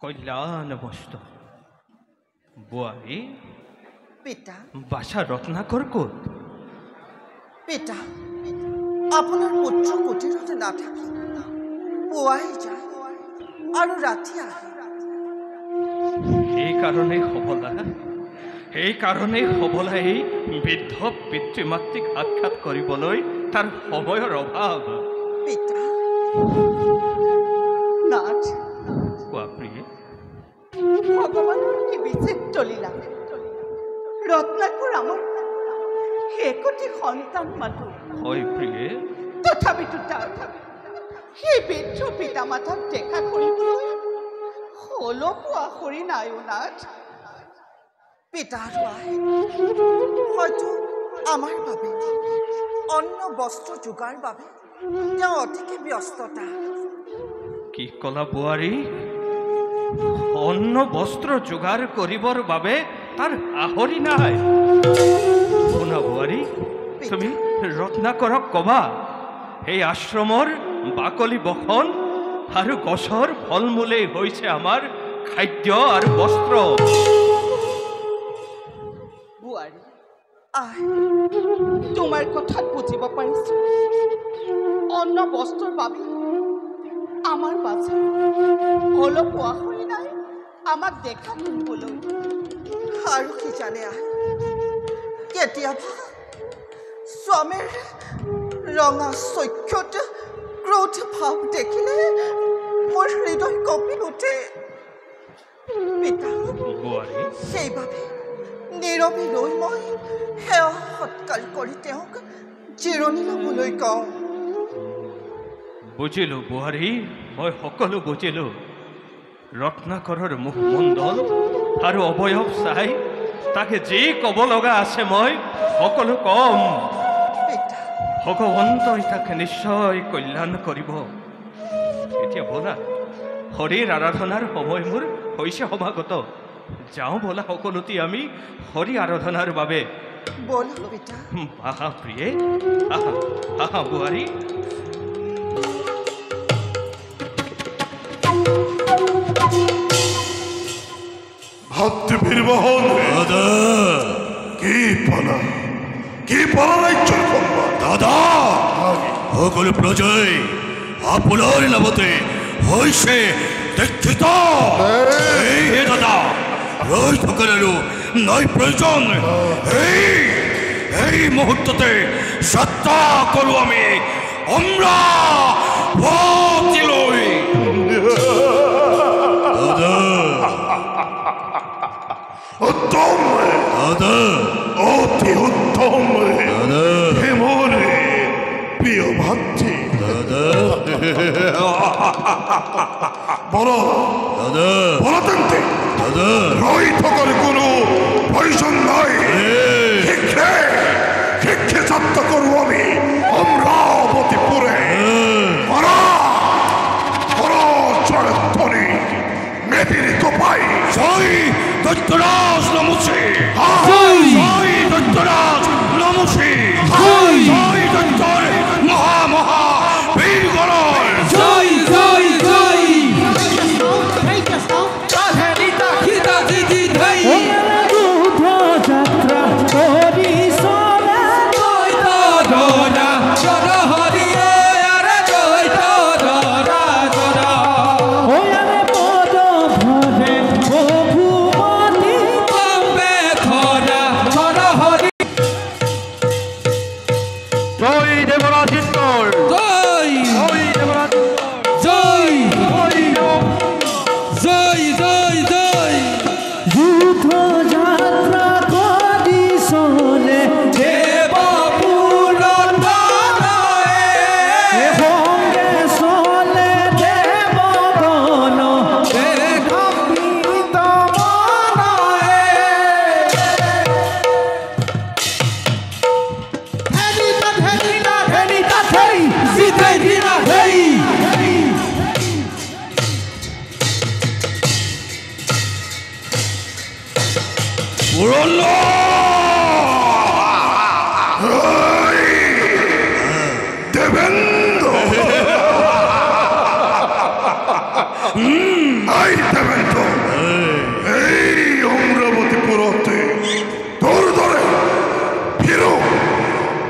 কল্যাণ বস্তু বোৱাৰী পিতা বাছা ৰত্নাকৰ ক'ত পিতা আপোনাৰ পুত্ৰ কুটিৰত নাথাকি পুৱাই যায় আৰু ৰাতি আহে সেইকাৰণেই সবলা এই বৃদ্ধ পিতৃ মাতৃক সাক্ষাৎ কৰিবলৈ তাৰ সময়ৰ অভাৱ পিতা নাথ কোৱা প্ৰিয়ে ভগৱানৰ কি বিচিত্ৰ লীলা ৰত্নাকৰ আমাৰ একোটি সন্তান মাথো হয় প্ৰিয়ে তথাপিতো তাৰ সেই বৃদ্ধ পিতা মাতাক দেখা কৰিবলৈ অলপো আখৰি নাই নাথ পিতা হয়তো আমাৰ বাবে অন্ন বস্ত্ৰ যোগাৰ বাবে তেওঁ অতিকে ব্যস্ততা কি কলা বোৱাৰী অন্ন বস্ত্ৰ যোগাৰ কৰিবৰ বাবে তাৰ আহৰি নাই শুনা বোৱাৰী তুমি ৰত্নাকৰক কবা এই আশ্ৰমৰ বাকলি বখন আৰু গছৰ ফল মূলেই হৈছে আমাৰ খাদ্য আৰু বস্ত্ৰ বোৱাৰী তোমাৰ কথাত বুজিব পাৰিছো অন্ন বস্ত্ৰৰ বাবে আমাৰ বাছা অলপ আখৰি নাই আমাক দেখা কৰিবলৈ আৰু কি জানে কেতিয়াবা স্বামীৰ ৰঙা চক্ষুত ক্ৰোধ ভাৱ দেখিলে মোৰ হৃদয় কঁপি উঠে পিতা সেইবাবে নীৰৱে ৰৈ মই সেৱা সৎকাৰ কৰি তেওঁক জিৰণি ল'বলৈ কওঁ বুজিলো বোৱাৰী মই সকলো বুজিলো ৰত্নাকৰৰ মুখমণ্ডল আৰু অৱয়ব চাই তাকে যি ক'ব লগা আছে মই সকলো কম ভগৱন্তই তাকে নিশ্চয় কল্যাণ কৰিব এতিয়া ব'লা হৰিৰ আৰাধনাৰ সময় মোৰ হৈছে সমাগত যাওঁ ব'লা সকলোটি আমি হৰি আৰাধনাৰ বাবে আহা প্ৰিয়ে আহা আহা বোৱাৰী দাদা কি ৰাজ্যৰ সম্বাদ দাদা সকলো প্ৰজাই আপোনাৰ নামতে হৈছে দীক্ষিত দাদা ৰৈ থকাৰ আৰু নাই প্ৰয়োজন এই মুহূৰ্ততে যাত্ৰা কৰোঁ আমি অমৰাৱতীলৈ উত্তম দাদা অতি উত্তম হে মোৰ প্ৰিয় ভাতৃ দাদা বলো দাদা বলো তেন্তে দাদা রই থকার কোনো প্রয়োজন নাই শিক্ষে যাত্রা করবো আমি অমরাবতীপুরে জয়ধ্বনি জয় দৈত্যরাজ নমসে জয়! জয় দৈত্যরাজ নমসে জয়! জয় দৈত্যর মহা মহা বীরগণ জয় জয় জয় এই কৃষ্ণ রাধে রিতা খিতা দিদি ধাই যাত্রা করি সরে জয় দরা জয় হরি আরে জয় দরা জয় ওয়ারে পদ ভরে প্রভুমতি বম্বে ধরা জয় হরি জয় দেবরাজিত্তর জয় জয় দেবরাজিত্তর জয় জয় জয় জয় জয় যুদ্ধ যাত্রা করি সরে দেব পুরন এ ভঙ্গে সলে দেবগণ দেখিত পুরল দেবেন্দ্র আই দেবেন্দ্র এই অমরাবতী পুরতে তোর ধরে ফিরো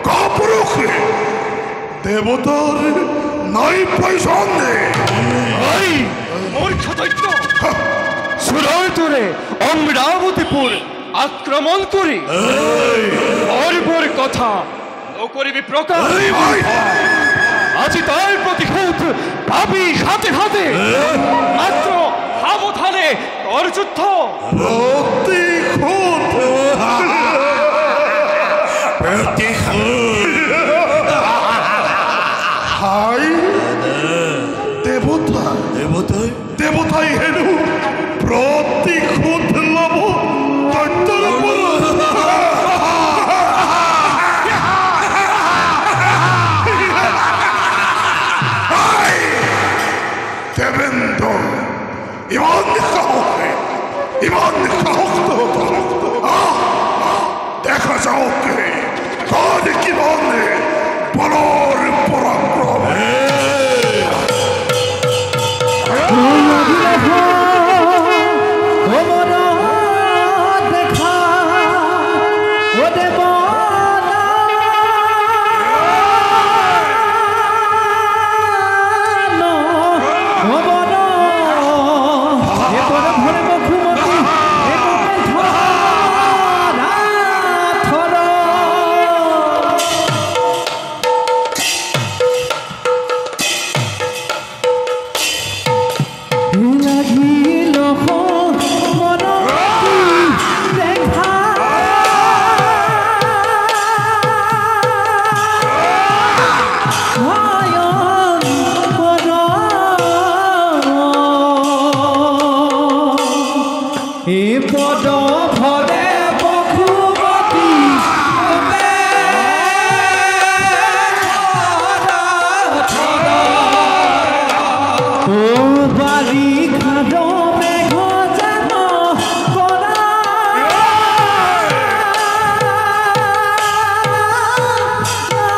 কাপুরুষে দেবতার নাই পয়সা নেই এই মূর্খ দৈত্য সুরয় তোরে অমরাবতীপুর আক্রমণ করি পর কথা ও করিবি প্রকাশ এই ভাই আজি তার প্রতিশোধ পাবি সাথে সাথে মাত্র সাবধানে কর যুদ্ধ হাই দেবতা দেবতাই দেবতাই হেনু প্রতিশোধ লব দৈত্যর উপর হাই, দেবেন্দ্র ইমান সাহস দেখা যাও কে কাজ কি বন্ধে বলর পরাক্রম ওমর দেখা ও দেবনা ওমর এ পরে ভরে মুখমতি এ মুখে ধরা থর লাগিল মন দেখা নয়ন পদ এ পদ ভরে বখুমতি ও বাড়ি খাদো মেঘ যেন করা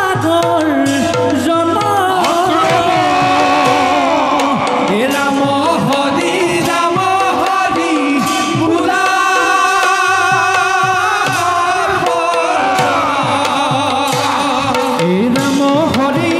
আগর জন এ রাম হরি রাম হরি বুলা এ রাম হরি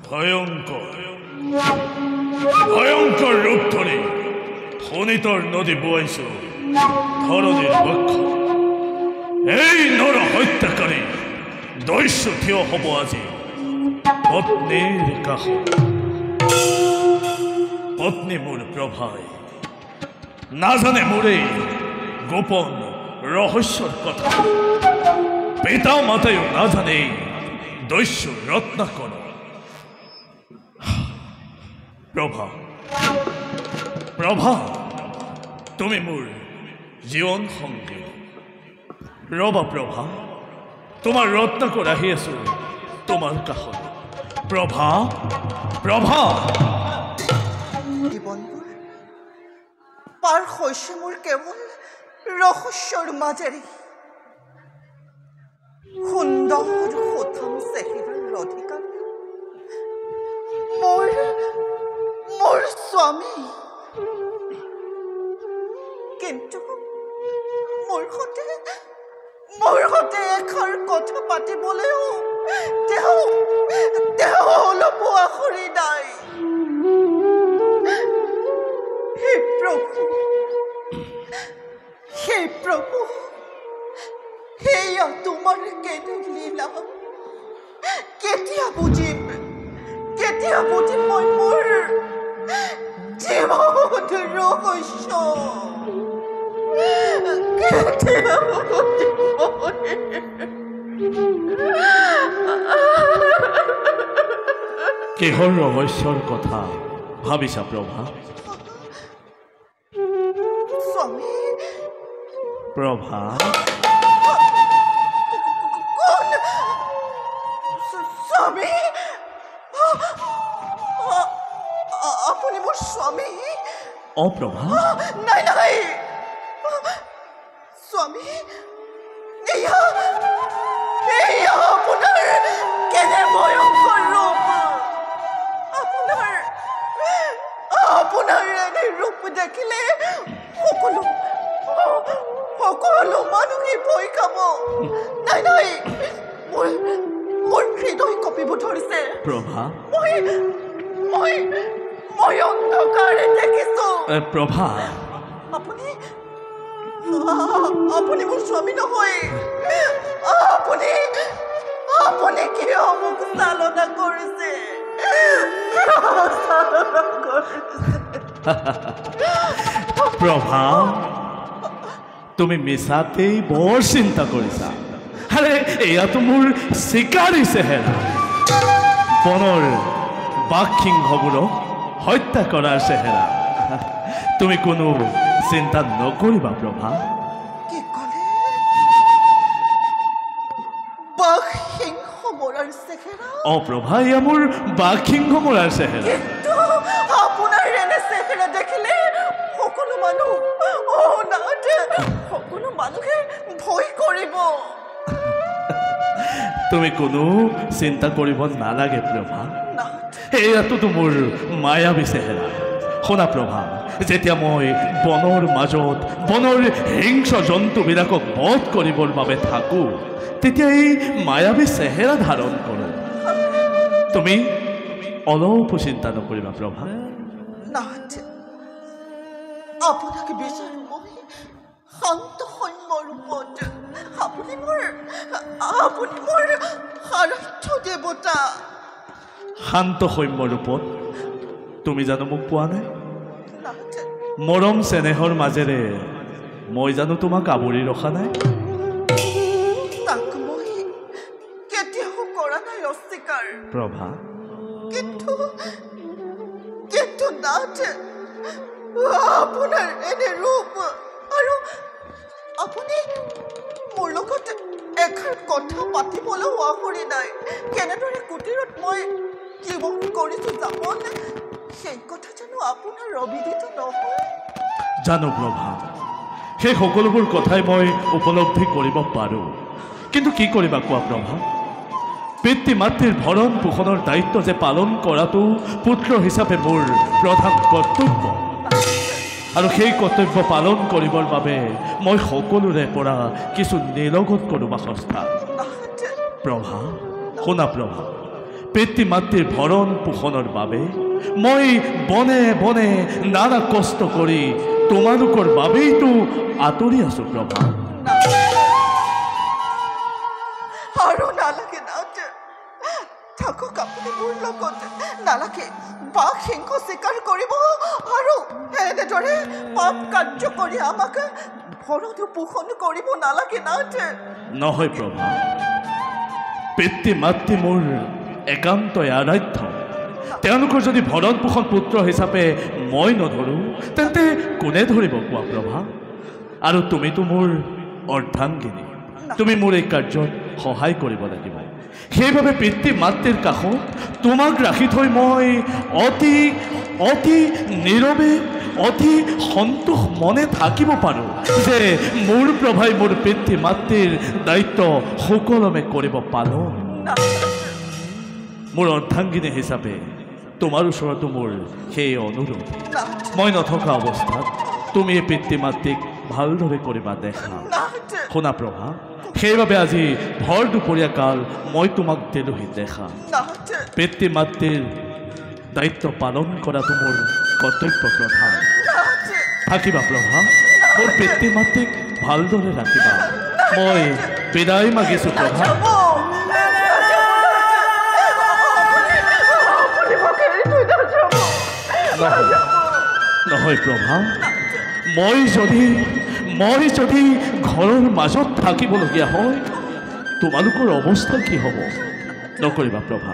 ভয়ঙ্কর ভয়ঙ্কর রূপ ধরে ফণিতর নদী বইছ ধরনের বক্ষ এই নর হত্যাকারী দৈশ্য থিয় হব আজি পত্নীর কাহ পত্নী মোর প্রভায় না জানে মোরে গোপন রহস্যর কথা পিতা মাতায়ও না জানে দৈশ্য রত্নাকর প্ৰভা প্ৰভা তুমি মোৰ জীৱন সংগী ৰবা প্ৰভা তোমাৰ ৰত্নাকৰ আহি আছো তোমাৰ কাষত প্ৰভা প্ৰভা জীৱনবোৰ পাৰ হৈছে মোৰ কেৱল ৰহস্যৰ মাজেৰে সুন্দৰ সুঠাম চেহেৰাৰ অধিকাৰ মোৰ স্বামী কিন্তু মোৰ সতে এষাৰ কথা পাতিবলৈও তেওঁ অলপ আখৰি নাই হে প্ৰভু সেয়া তোমাৰ কেনে লীলা কেতিয়া বুজিম মই মোৰ জীৱন ৰহস্য কেতিয়া বুজিম কিহৰ ৰহস্যৰ কথা ভাবিছা প্ৰভা স্বামী প্ৰভা কোন স্বামী আপুনি মোৰ স্বামী অপ্ৰভা নাই স্বামী এয়া আপোনাৰ কেনে ভয়ংকৰ ৰূপ আপোনাৰ এনে ৰূপ দেখিলে সকলো মানুহে ভয় খাব নাই মোৰ হৃদয় কঁপিব ধৰিছে প্ৰভা মই অন্ধকাৰে দেখিছো প্ৰভা আপুনি মোৰ স্বামী নহয় আপুনি কিয় মোক চালনা কৰিছে প্ৰভা তুমি মিছাতেই বৰ চিন্তা কৰিছা আৰে এয়াতো মোৰ চিকাৰী চেহেৰা বনৰ বাঘ সিংহবোৰক হত্যা কৰাৰ চেহেৰা তুমি কোনো চিন্তা নকৰিবা প্ৰভা কি ক'লে বাঘ সিংহ মৰাৰ চেহেৰা প্ৰভা এয়া মোৰ বাঘ সিংহ মৰাৰ চেহেৰা কিন্তু আপোনাৰ এনে চেহেৰা দেখিলে সকলো মানুহে ভয় কৰিব তুমি কোনো চিন্তা কৰিব নালাগে প্ৰভা এয়াতোতো মোৰ মায়াবী চেহেৰা শুনা প্ৰভা যেতিয়া মই বনৰ মাজত বনৰ হিংস্ৰ জন্তুবিলাকক বধ কৰিবৰ বাবে থাকোঁ তেতিয়া এই মায়াবী চেহেৰা ধাৰণ কৰোঁ তুমি অলপো চিন্তা নকৰিবা প্ৰভা আপোনাক বিচাৰো মই শান্ত সৌম্য ৰূপত আপুনি মোৰ সাৰাৰ্থ দেৱতা শান্ত সৌম্য ৰূপত তুমি জানো মোক পোৱা নাই মৰম চেনেহৰ মাজেৰে মই জানো তোমাক আৱৰি ৰখা নাই তাক মই কেতিয়াও কৰা নাই অস্বীকাৰ প্ৰভা কিন্তু নাথ আপোনাৰ এনে ৰূপ আৰু আপুনি মোৰ লগত এষাৰ কথা পাতিবলৈও আখৰি নাই কেনেদৰে কুটিৰত মই জীৱন কৰিছোঁ যাপন সেই কথা জানো আপোনাৰ অবিদিত নহয় জানো প্ৰভা সেই সকলোবোৰ কথাই মই উপলব্ধি কৰিব পাৰোঁ কিন্তু কি কৰিবা কোৱা প্ৰভা পিতৃ মাতৃৰ ভৰণ পোষণৰ দায়িত্ব যে পালন কৰাটো পুত্ৰ হিচাপে মোৰ প্ৰধান কৰ্তব্য আৰু সেই কৰ্তব্য পালন কৰিবৰ বাবে মই সকলোৰে পৰা কিছু নিলগত কৰোঁ বাসস্থা প্ৰভা শুনা প্ৰভা পিতৃ মাতৃৰ ভৰণ পোষণৰ বাবে মই বনে বনে নানা কষ্ট কৰি তোমালোকৰ বাবেইতো আঁতৰি আছোঁ প্ৰভা আৰু নালাগে নাথ থাকক আপুনি মোৰ লগত নালাগে বাঘ সিংহ চিকাৰ কৰিব আৰু এনেদৰে পাপ কাৰ্য কৰি আমাক ভৰণ পোষণ কৰিব নালাগে নাথ নহয় প্ৰভা পিতৃ মাতৃ মোৰ একান্তই আৰাধ্য তেওঁলোকৰ যদি ভৰণ পোষণ পুত্ৰ হিচাপে মই নধৰোঁ তেন্তে কোনে ধৰিব কোৱা প্ৰভা? আৰু তুমিতো মোৰ অৰ্ধাংগিনী, তুমি মোৰ এই কাৰ্যত সহায় কৰিব লাগিব। সেইবাবে পিতৃ মাতৃৰ কাষত তোমাক ৰাখি থৈ মই অতি অতি নীৰৱে অতি সন্তোষ মনে থাকিব পাৰোঁ যে মোৰ প্ৰভাই মোৰ পিতৃ মাতৃৰ দায়িত্ব সুকলমে কৰিব পালন। মোৰ অৰ্ধাংগিনী হিচাপে তোমাৰ ওচৰতো মোৰ সেই অনুৰোধ, মই নথকা অৱস্থাত তুমি পিতৃ মাতৃক ভালদৰে কৰিবা দেখা। শুনা প্ৰভা, সেইবাবে আজি ভৰ দুপৰীয়া কাল মই তোমাক দিলোহি দেখা। পিতৃ মাতৃৰ দায়িত্ব পালন কৰাটো মোৰ কৰ্তব্য প্ৰধান। থাকিবা প্ৰভা, মোৰ পিতৃ মাতৃক ভালদৰে ৰাখিবা। মই বিদায় মাগিছোঁ প্ৰভা। নহয় প্ৰভা, মই যদি ঘৰৰ মাজত থাকিবলগীয়া হয় তোমালোকৰ অৱস্থা কি হ'ব? নকৰিবা প্ৰভা,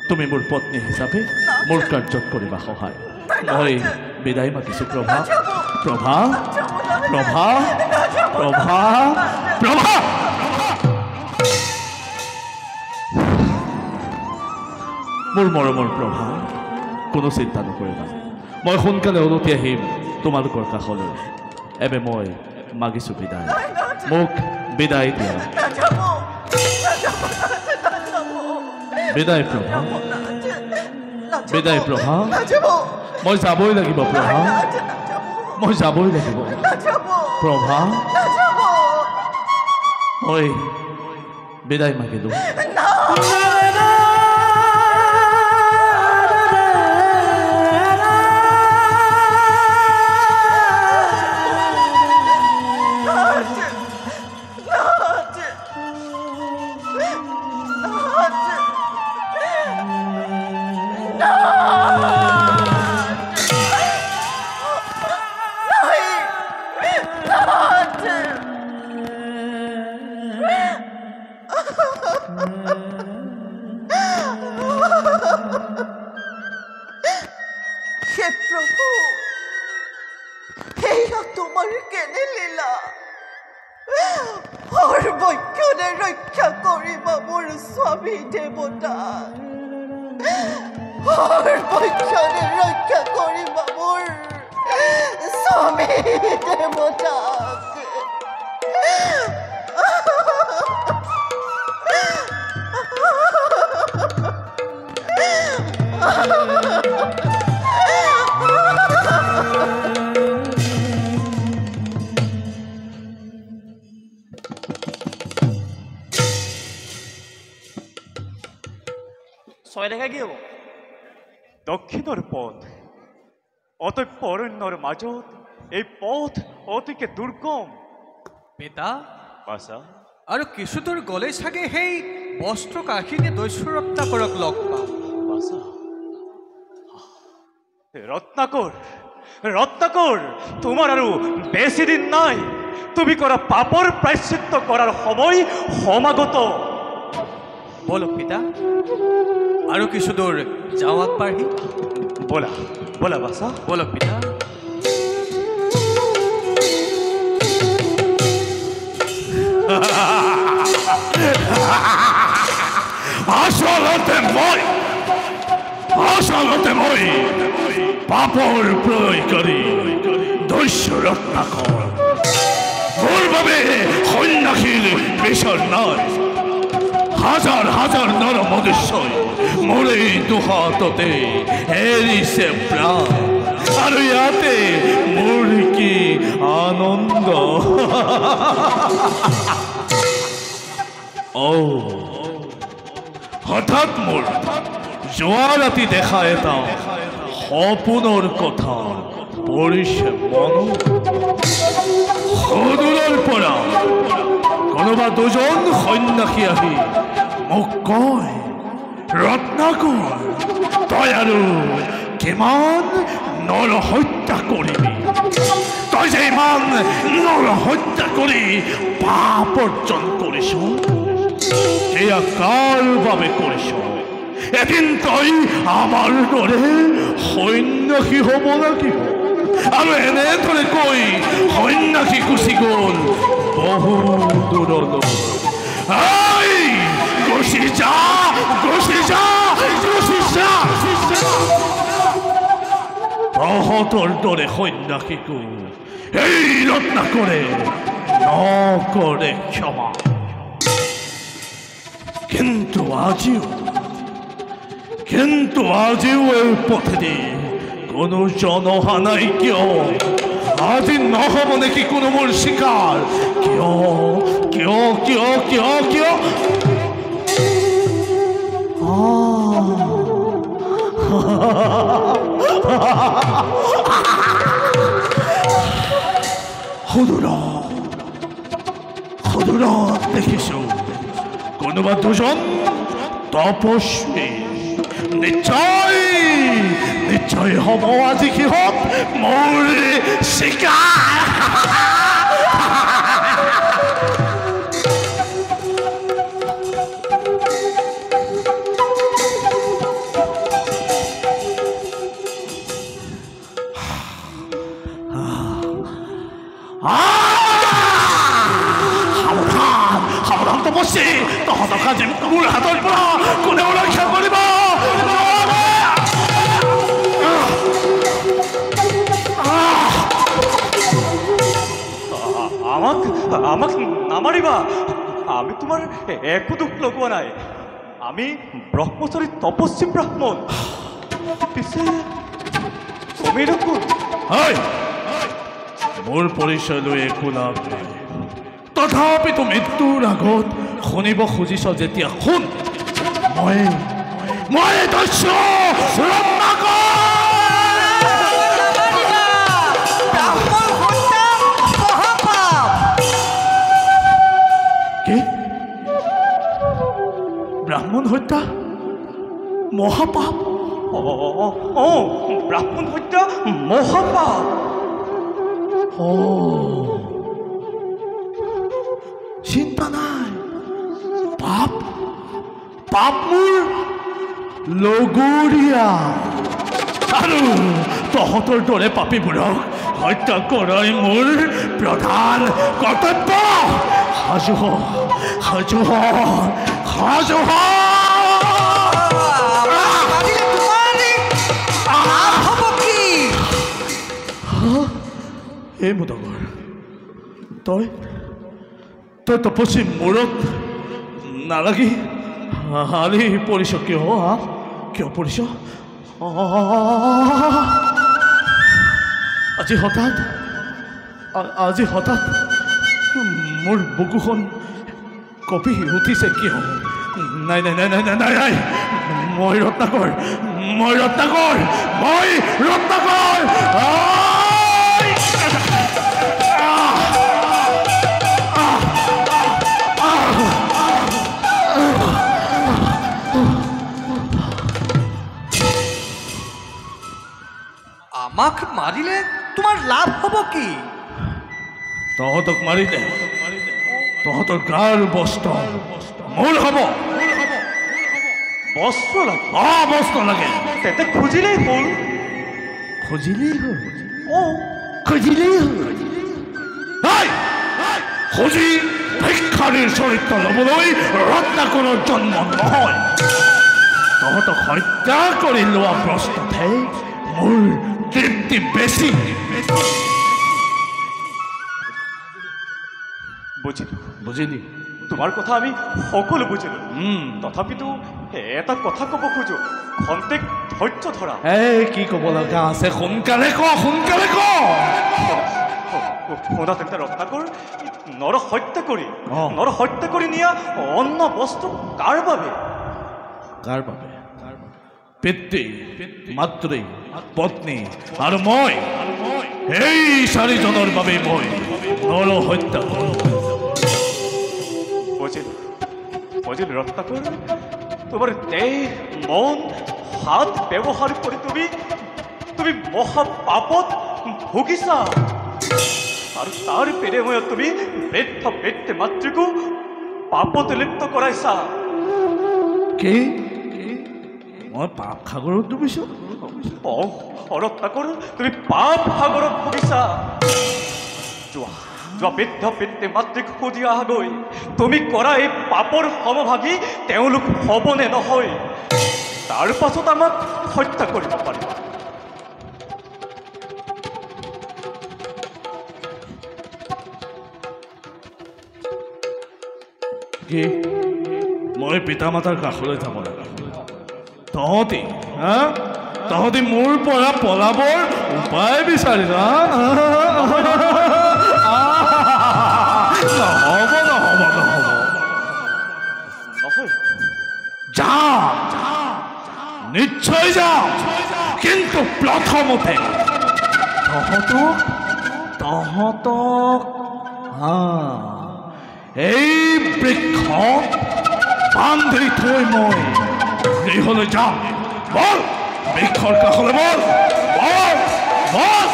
তুমি মোৰ পত্নী হিচাপে মোৰ কাৰ্যত কৰিবা সহায়। মই বিদায় মাগিছোঁ প্ৰভা। প্ৰভা প্ৰভা প্ৰভা প্ৰভা মোৰ মৰমৰ প্ৰভা, কোনো চিন্তা নকৰিবা, মই সোনকালে উলটি আহিম তোমালোকৰ কাষলৈ। এবে মই মাগিছোঁ বিদায়, মোক বিদায় দিয়া। বিদায় প্ৰভা, বিদায় প্ৰভা, মই যাবই লাগিব প্ৰভা, মই যাবই লাগিব প্ৰভা। মই বিদায় মাগিলোঁ। হে প্ৰভু, সেয়া তোমাৰ কেনে লীলা। সৰ্বক্ষণে ৰক্ষা কৰিবা মোৰ স্বামী দেৱতা, সৰ্বক্ষণে ৰক্ষা কৰিবা মোৰ স্বামী দেৱতাক। ছয় দেখা কি হ'ব? দক্ষিণৰ পথ অতঃপ অৰণ্যৰ মাজত, এই পথ অতিকে দুৰ্গম। পিতা, বাছা, আৰু কিছু দূৰ গ'লে চাগে সেই বস্ত্ৰ কাহিনী দস্যু ৰত্নাকৰক লগ পাম। বাছা, ৰত্নাকৰ, ৰত্নাকৰ, তোমাৰ আৰু বেছি দিন নাই। তুমি কৰা পাপৰ প্ৰায়শ্চিত্ত কৰাৰ সময় সমাগত। বলক পিতা, আৰু কিছু দূৰ যাওঁ আগবাঢ়ি। বলা বলা বাছা, বলক পিতা। আচলতে মই পাপৰ প্ৰয়োগ কৰি দস্যু ৰত্নাকৰ। মোৰ বাবে সন্ন্যাসীৰ পিছৰ নাই। হাজাৰ হাজাৰ নৰ মনুষ্যই মোৰ এই দুহাততে এৰিছে প্ৰাণ, আৰু ইয়াতে মোৰ কি আনন্দ। হঠাৎ মোৰ যোৱা ৰাতি দেখা এটা সপোনৰ কথা পৰিছে মনত। সদূৰৰ পৰা কোনোবা দুজন সন্ন্যাসী আহি মোক কয়, ৰত্নাকৰ, তই আৰু কিমান নৰ হত্যা কৰিবি? তই যে ইমান নৰ হত্যা কৰি পাপ অৰ্জন কৰিছ, সেয়া কাৰ বাবে কৰিছ? এদিন তই আমাৰ দৰে সন্যাসী হ'ব লাগিব। আৰু এনেদৰে কৈ সন্যাসী গুচি গ'ল বহু দূৰলৈ। গুচি যা, গুচি যা, গুচি যা। তহঁতৰ দৰে সন্যাসীকো এই ৰত্নাকৰে নকৰে ক্ষমা। কিন্তু আজিও এই পথেদি কোনো জন অহা নাই কিয়? আজি নহ'ব নেকি কোনো মোৰ চিকাৰ? কিয় কিয় কিয় কিয় কিয়? সদূৰত দেখিছোঁ কোনোবা দুজন তপস্বী। নিশ্চয় হ'ব আজি সিহঁত মোৰ চিকাৰ। সাৱধান তপস্বী, তহঁতক আজি মোৰ হাতৰ পৰা কোনেও ৰক্ষা কৰিব। আমাক নামাৰিবা। আমি তোমাৰ একো দুখ লগোৱা নাই। আমি ব্ৰহ্মচাৰী তপস্বী ব্ৰাহ্মণ। পিছে তুমি দেখোন মোৰ পৰিচয় লৈ একো লাভ নাই। তথাপিতো মৃত্যুৰ আগত শুনিব খুজিছ যেতিয়া শুন। মই দস্যু ৰত্নাকৰ। কি? ব্ৰাহ্মণ হত্যা মহাপাপ? ব্ৰাহ্মণ হত্যা মহাপাপ। চিন্তা নাই, পাপ মোৰ লগৰীয়া। আৰু তহঁতৰ দৰে পাপীবোৰক হত্যা কৰাই মোৰ প্ৰধান কৰ্তব্য। সাজু হ, সাজু হ, সাজু হ। এই মুদগৰ, তই তপস্বী মূৰত নালাগি হালি পৰিছ কিয়? কিয় পৰিছ? আজি হঠাৎ মোৰ বুকুখন কঁপি উঠিছে কিয়? নাই নাই নাই নাই নাই নাই নাই, মই ৰত্নাকৰ। আমাক মাৰিলে তোমাৰ লাভ হ'ব কি? তহঁতক মাৰিলে তহঁতৰ গাৰ বস্ত্ৰ মোৰ হ'ব। বস্ত্ৰ লাগে? বস্ত্ৰ লাগে। তেতে খুজিলেই হ'ল। খুজিলেই হ'ল? খুজি ভিক্ষাৰীৰ চৰিত্ৰ ল'বলৈ ৰত্নাকৰৰ জন্ম নহয়। তহঁতক হত্যা কৰি লোৱা প্ৰশ্নতহে মোৰ তৃপ্তি বেছি। বুজিলি? তোমাৰ কথা আমি সকলো বুজিলো। তথাপিতো এটা কথা ক'ব খোজো, খন্তেক ধৈৰ্য ধৰা। কি ক'ব লগা আছে? সোনকালে ক। শুনা তেন্তে ৰত্নাকৰ, নৰ হত্যা কৰি নিয়া অন্ন বস্তু কাৰ বাবে? পিতৃ, মাতৃ, পত্নী আৰু মই, এই চাৰিজনৰ বাবে মই নৰ হত্যা কৰোঁ। বুজিল ৰত্নাকৰ, তোমাৰ দেহ মন হাত ব্যৱহাৰ কৰি তুমি মহাপাপত ভুগিছা। আৰু তাৰ বিনিময়ত তুমি বৃদ্ধ মাতৃকো পাপত লিপ্ত কৰাইছা। কি মই পাপ সাগৰত ডুবিছোঁ। ৰত্নাকৰ তুমি পাপ সাগৰত ভুগিছা। যোৱা বৃদ্ধ পিতৃ মাতৃক সুধি আহাগৈ, তুমি কৰা এই পাপৰ সমভাগী তেওঁলোক হ'বনে নহয়, তাৰ পাছত আমাক হত্যা কৰিব পাৰিবা। কি মই পিতা মাতাৰ কাষলৈ যাব লাগে? তহঁতি মোৰ পৰা পলাবৰ উপায় বিচাৰিছ? নহ'ব। যাম, নিশ্চয় যাম, কিন্তু প্ৰথমতে তহঁতক এই বৃক্ষত বান্ধি থৈ মই গৃহলৈ যাম। বল, বৃক্ষৰ কাষলৈ বল, বল, বল।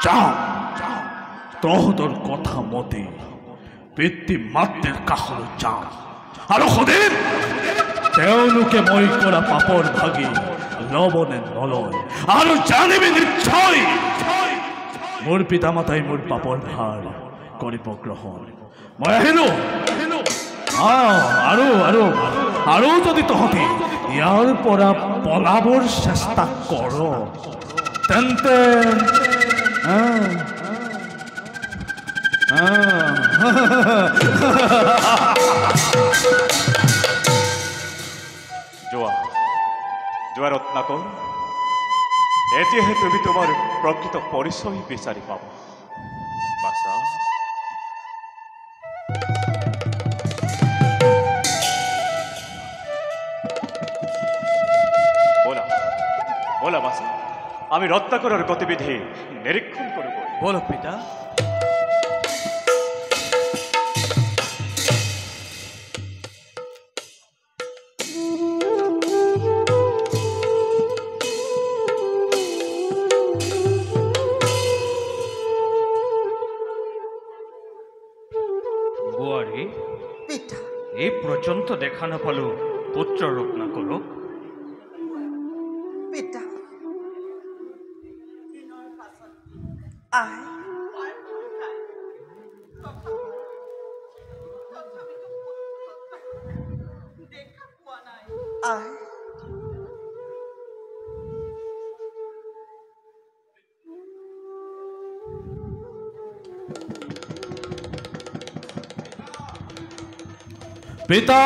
যাম, তহঁতৰ কথা মতে পিতৃ মাতৃৰ কাষলৈ যাম আৰু সুধিম তেওঁলোকে মই কৰা পাপৰ ভাগি ল'বনে নলয়, আৰু জানিবি নিশ্চয় মোৰ পিতা মাতাই মোৰ পাপৰ ভাৰ কৰিব গ্ৰহণ। মই আহিলো। আৰু যদি তহঁতি ইয়াৰ পৰা পলাবৰ চেষ্টা কৰ তেন্তে যোৱা ৰত্নাকৰ, এতিয়াহে তুমি তোমাৰ প্ৰকৃত পৰিচয় বিচাৰি পাবা। বাছা, বলা বাছা, আমি ৰত্নাকৰৰ গতিবিধি নিৰীক্ষণ কৰিব। বলো পিতা। বোৱাৰী, পিতা, এই পৰ্যন্ত দেখা নাপালো পুত্ৰ ৰত্নাকৰক। পিতা, পিতা,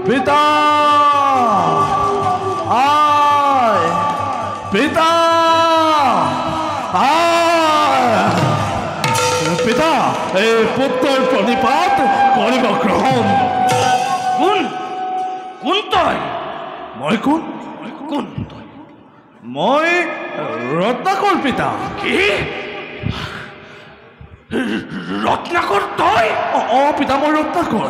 পিতা, পিতা, পিতা, এই পুত্ৰৰ প্ৰণিপাত কৰিব গ্ৰহণ। কোন তই? মই কোন? মই ৰত্নাকৰ পিতা। কি? ৰত্নাকৰ তই? পিতা, মই ৰত্নাকৰ।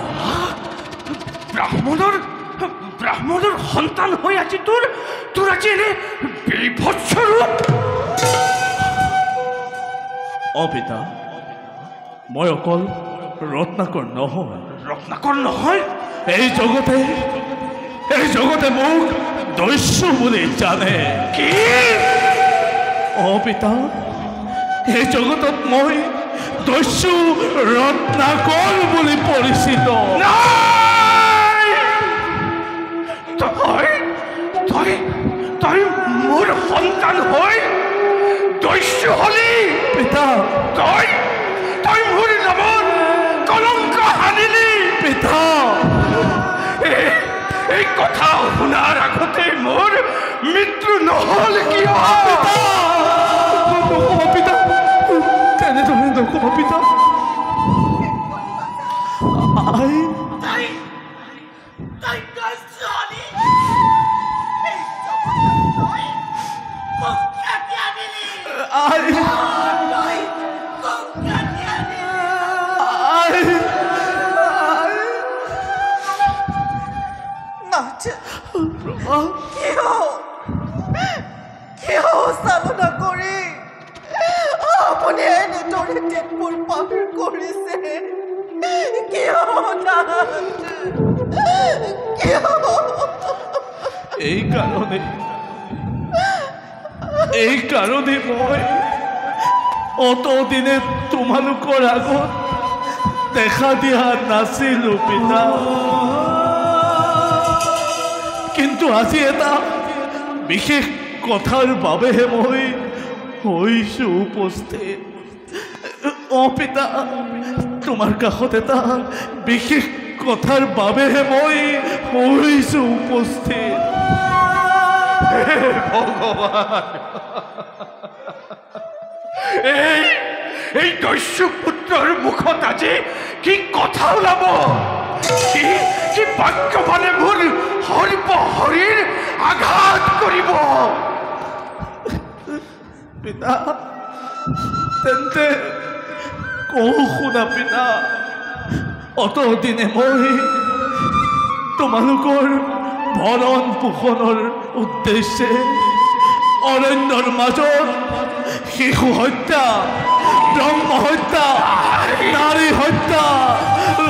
ব্ৰাহ্মণৰ সন্তান হৈ আজি তোৰ আজি এনে বিভৎস ৰূপ। পিতা, মই অকল ৰত্নাকৰ নহয়। ৰত্নাকৰ নহয়? এই জগতে মোক দস্যু বুলি জানে। কি? পিতা, এই জগতত মই দস্যু ৰত্নাকৰ বুলি পৰিচিত। তই মোৰ সন্তান হৈ দস্যু হলি? পিতা, তই মোৰ নামত কলংক সানিলি। পিতা, এই কথা শুনাৰ আগতে মোৰ মৃত্যু নহল কিয়? পিতা, তেনেদৰে নক'ব পিতা। কিয় চালনা কৰি আপুনি এনেদৰে দিনবোৰ পাৰ কৰিছে? কিয় এই কাৰণে মই অতদিনে তোমালোকৰ আগত দেখা দিয়া নাছিলো পিতা, কিন্তু আজি এটা বিশেষ কথাৰ বাবেহে মই হৈছো উপস্থিত। পিতা, তোমাৰ কাষত এটা বিশেষ কথাৰ বাবেহে মই হৈছো উপস্থিত। ভগৱান, এই দস্যুপুত্ৰৰ মুখত আজি কি কথা ওলাব? কি বাক্য মানে মোৰ হৰিৰ আঘাত কৰিব? পিতা, তেন্তে কওঁ শুনা পিতা। অতদিনে মই তোমালোকৰ ভৰণ পোষণৰ উদ্দেশ্যে অৰণ্যৰ মাজত শিশু হত্যা, ব্ৰহ্ম হত্যা, নাৰী হত্যা,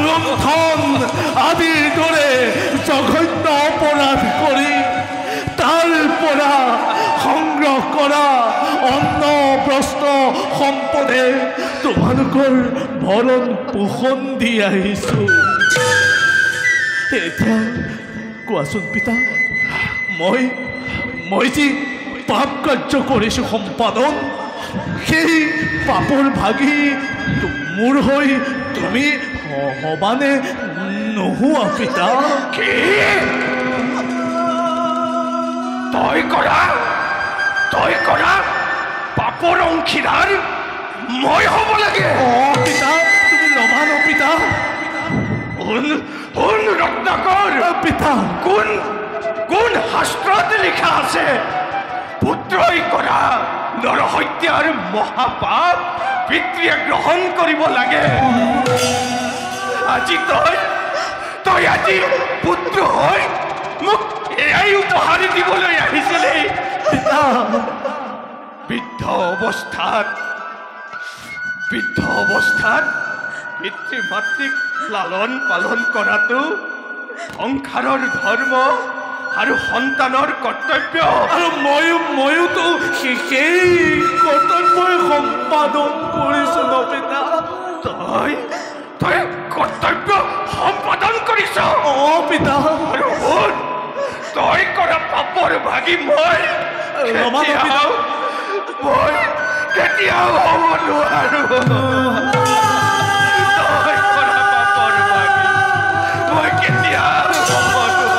লুণ্ঠন আদিৰ দৰে জঘন্য অপৰাধ কৰি তাৰ পৰা সংগ্ৰহ কৰা অন্ন বস্ত্ৰ সম্পদে তোমালোকৰ ভৰণ পোষণ দি আহিছো। এতিয়া কোৱাচোন পিতা, মই যি পাপ কাৰ্য কৰিছো সম্পাদন, সেই পাপৰ ভাগি মোৰ হৈ তুমি হবানে নোহোৱা পিতা? কি তই কৰা পাপৰ অংশীদাৰ মই হ'ব লাগে? পিতা, তুমি ল'বা ন পিতা? ৰত্নাকৰ পিতা, কোন শাস্ত্ৰত লিখা আছে পুত্ৰই কৰা নৰহত্যাৰ মহাপাপ পিতৃয়ে গ্ৰহণ কৰিব লাগে? আজি তই আজি পুত্ৰ হৈ মোক এয়াই উপহাৰ দিবলৈ আহিছিলি? পিতা, বৃদ্ধ অৱস্থাত পিতৃ মাতৃক লালন পালন কৰাটো সংসাৰৰ ধৰ্ম আৰু সন্তানৰ কৰ্তব্য। আৰু ময়োতো সেই কৰ্তব্যই সম্পাদন কৰিছো ন পিতা। তই কৰ্তব্য সম্পাদন কৰিছ? পিতা, আৰু শুন, তই কৰা পাপৰ ভাগি মই কেতিয়াও হ'ব নোৱাৰো। তই কৰা পাপৰ ভাগি মই কেতিয়াও হ'ব নোৱাৰো।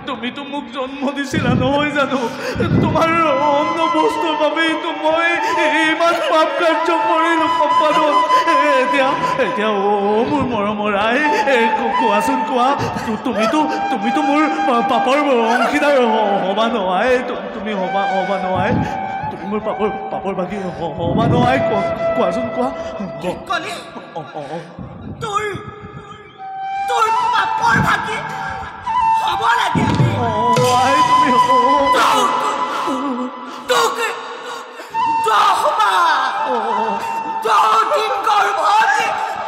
তুমিতো মোক জন্ম দিছিলা নহয় জানো? তোমাৰ অন্ন বস্তুৰ বাবেইতো মই ইমান পাপ কাৰ্য কৰিলো সম্পাদন। এতিয়া মোৰ মৰমৰ আই, কোৱাচোন কোৱা, তুমিতো মোৰ পাপৰ অংশীদাৰ হবা নহয়? তুমি হবা নহয়? তুমি মোৰ পাপৰ বাকী হবা নহয়? কোৱাচোন কোৱা। কি ক'লি? তোৰ পাপৰ ভাগি হ'ব লাগে। তুমি দিন গৰ্ভৱতী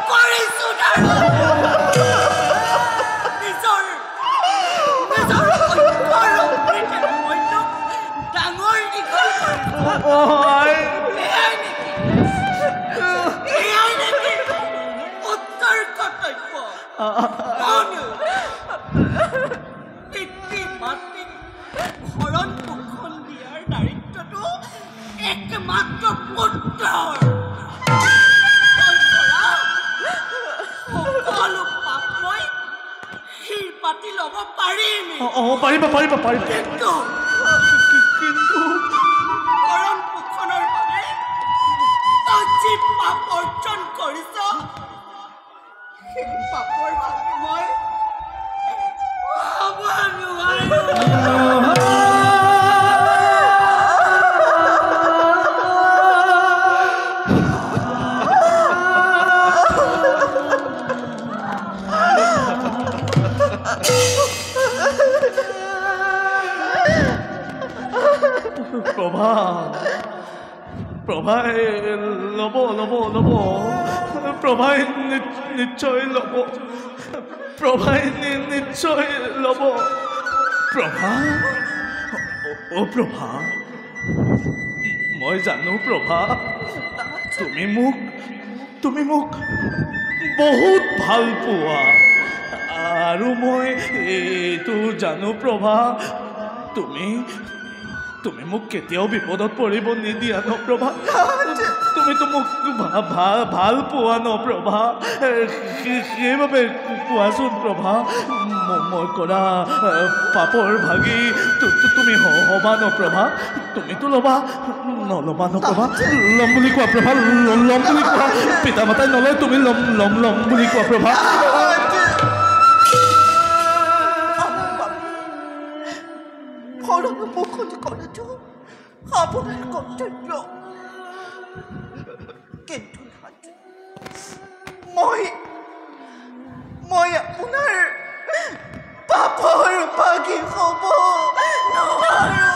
কৰিছো ডাঙৰ দীঘল উত্তৰ কৰ্তব্য। পিতৃ মাতৃক ভৰণ পোষণ দিয়াৰ দায়িত্বটো একমাত্ৰ পুত্ৰৰ। সকলো পাপ মই শিৰ পাতি ল'ব পাৰিম। পাৰিবা। কিন্তু ভৰণ পোষণৰ বাবে তই যি পাপ অৰ্জন কৰিছ, সেই পাপৰ বাবে মই হ'ব নোৱাৰো। প্ৰভা প্ৰভাই ল'ব ল'ব ল'ব প্ৰভাই নিশ্চয় ল'ব প্ৰভাই নিশ্চয় ল'ব প্ৰভা অ' প্ৰভা মই জানো প্ৰভা তুমি মোক বহুত ভাল পোৱা আৰু মই এইটো জানো প্ৰভা তুমি মোক কেতিয়াও বিপদত পৰিব নিদিয়া ন প্ৰভা তুমিতো মোক ভাল পোৱা ন প্ৰভা সেইবাবে কোৱাচোন প্ৰভা মই কৰা পাপৰ ভাগি তুমি হ'বা ন প্ৰভা তুমিতো ল'বা নল'বা ন প্ৰভা ল'ম বুলি কোৱা প্ৰভা ল'ম বুলি কোৱা পিতা মাতাই নলয় তুমি ল'ম বুলি কোৱা প্ৰভা ভৰণৰ মুখনি কৰাটো আপোনাৰ কৰ্তব্য কিন্তু মই আপোনাৰ পাপৰ ভাগি হ'ব নোৱাৰো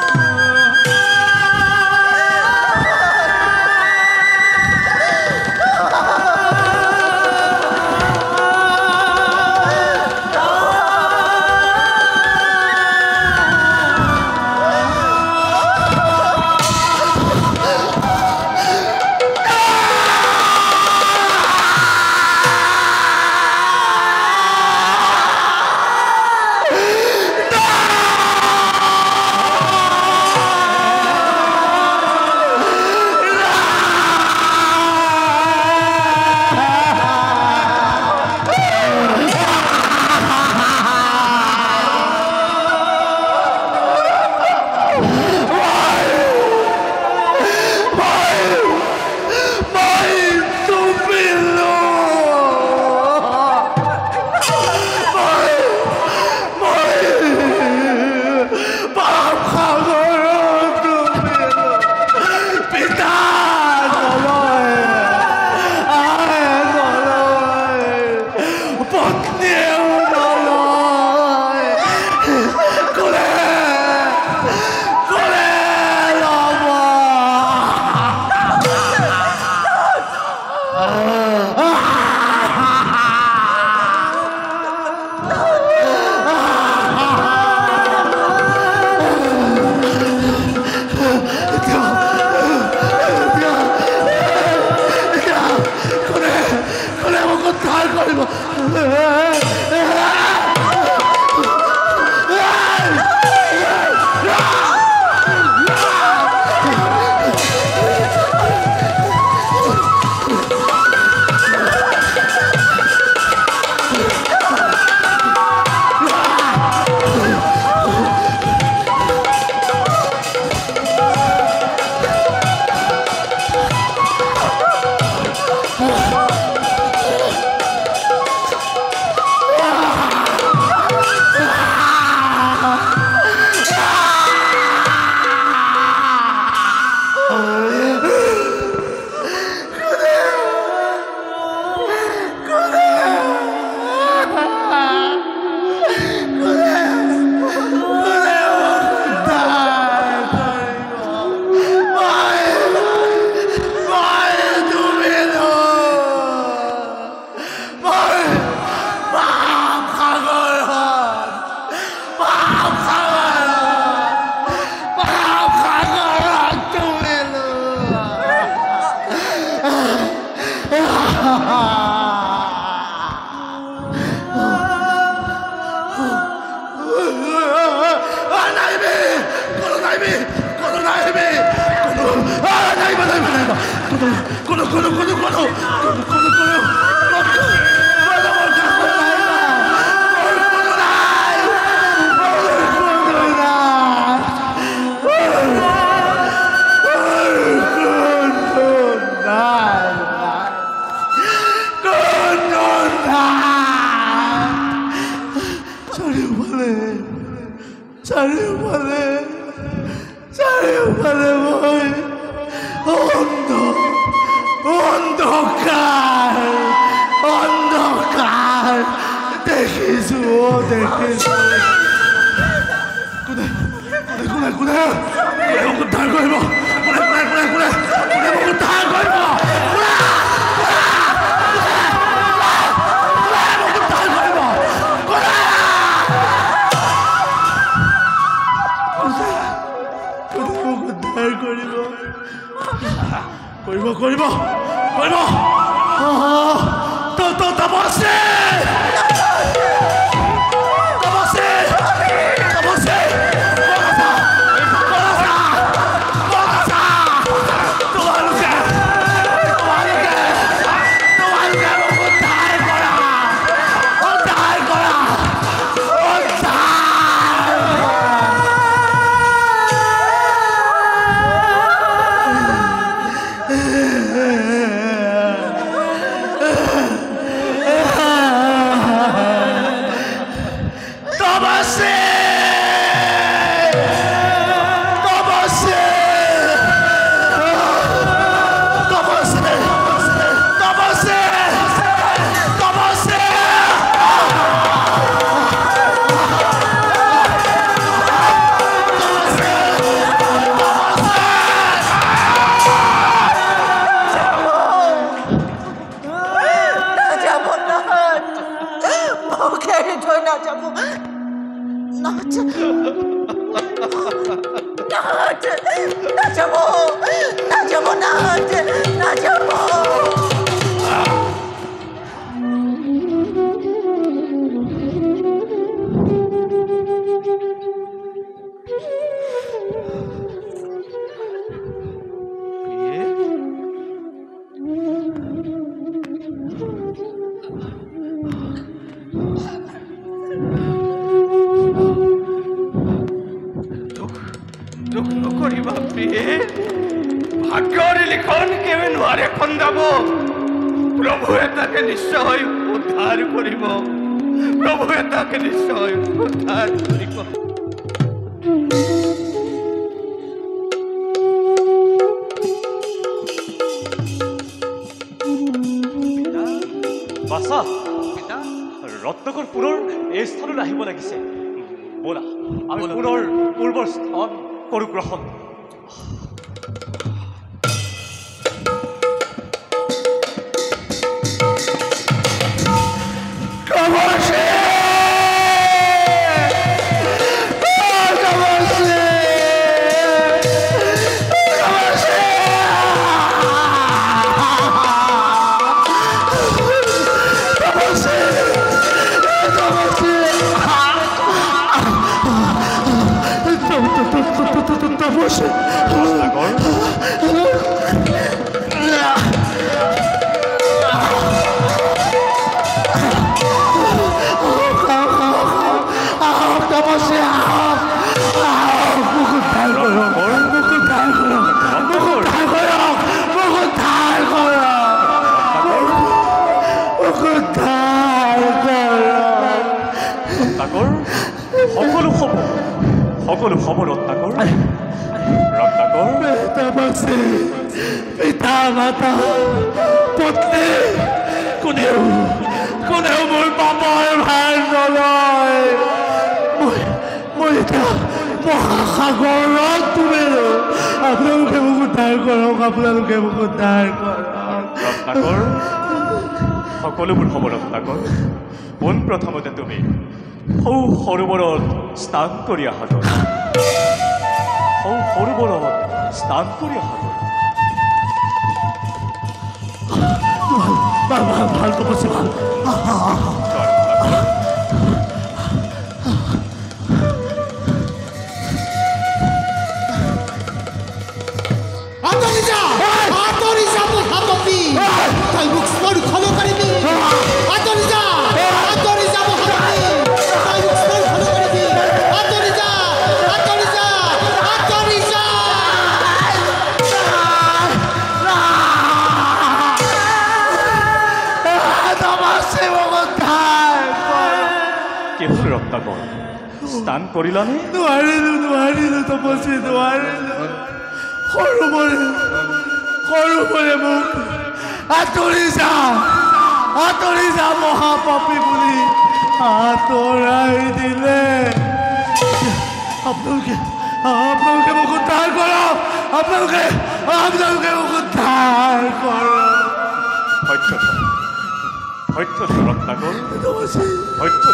চাৰিওফালে মই অন্ধকাৰ দেখিছো দেখিছো কোনে কোনে কোনে কোনে মোক উদ্ধাৰ কৰিব কোনে কোনে কোনে কোনে কোনে মোক উদ্ধাৰ কৰিব কৰিব কৰিব কৰিব তো তাপসী ভাগ্যৰ লিখন কেৱে নোৱাৰে খন্দাব প্ৰভুৱে তাকে নিশ্চয় উদ্ধাৰ কৰিব প্ৰভুৱে তাকে নিশ্চয় উদ্ধাৰ কৰিব বাছা ৰত্নকৰ পুৰৰ এই স্থানত আহিব লাগিছে ব'লা আমি পুৰৰ পূৰ্বৰ স্থান কৰো গ্ৰহণ সকলো খবৰ ৰত্নাকৰ পিতা মাতা পত্নী কোনেও কোনেও মোৰ পাপৰ ভাৰ নলয় মই এতিয়া মহাসাগৰত তুমিলো আপোনালোকে মোক উদ্ধাৰ কৰক আপোনালোকে মোক উদ্ধাৰ কৰক ৰত্নাকৰ সকলোবোৰ খবৰ ৰত্নাকৰ পোনপ্ৰথমতে তুমি সৰোবৰত স্নান কৰি অহা সৰোবৰত স্নান কৰি অহা ভাল তপস্যা ভাল ৰত্নাকৰ স্নান কৰিলানে নোৱাৰিলো তপস্বী নোৱাৰিলো সৰুবৰে মোক আঁতৰি যা মহাপাপী বুলি আঁতৰাই দিলে আপোনালোকে মোক উদ্ধাৰ কৰক আপোনালোকে মোক উদ্ধাৰ কৰক সত্য ৰত্নাকৰ নমস্তে সত্য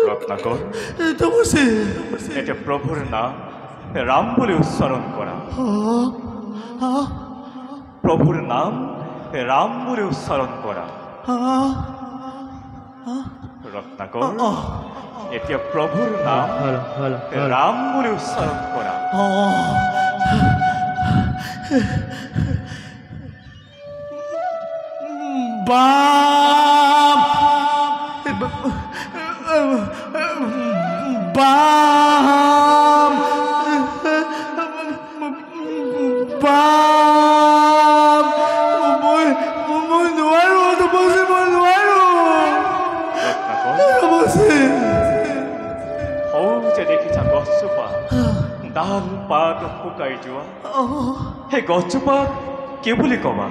ৰত্নাকৰ এতিয়া প্ৰভুৰ নাম ৰাম বুলি উচ্চাৰণ কৰা প্ৰভুৰ নাম ৰাম বুলি উচ্চাৰণ কৰা ৰত্নাকৰ এতিয়া প্ৰভুৰ নাম ৰাম বুলি উচ্চাৰণ কৰা বাম বাম বাম মই নোৱাৰো তপস্বী মই নোৱাৰো যে দেখিছা গছজোপা ডাল পাত শুকাই যোৱা সেই গছজোপা কি বুলি কবা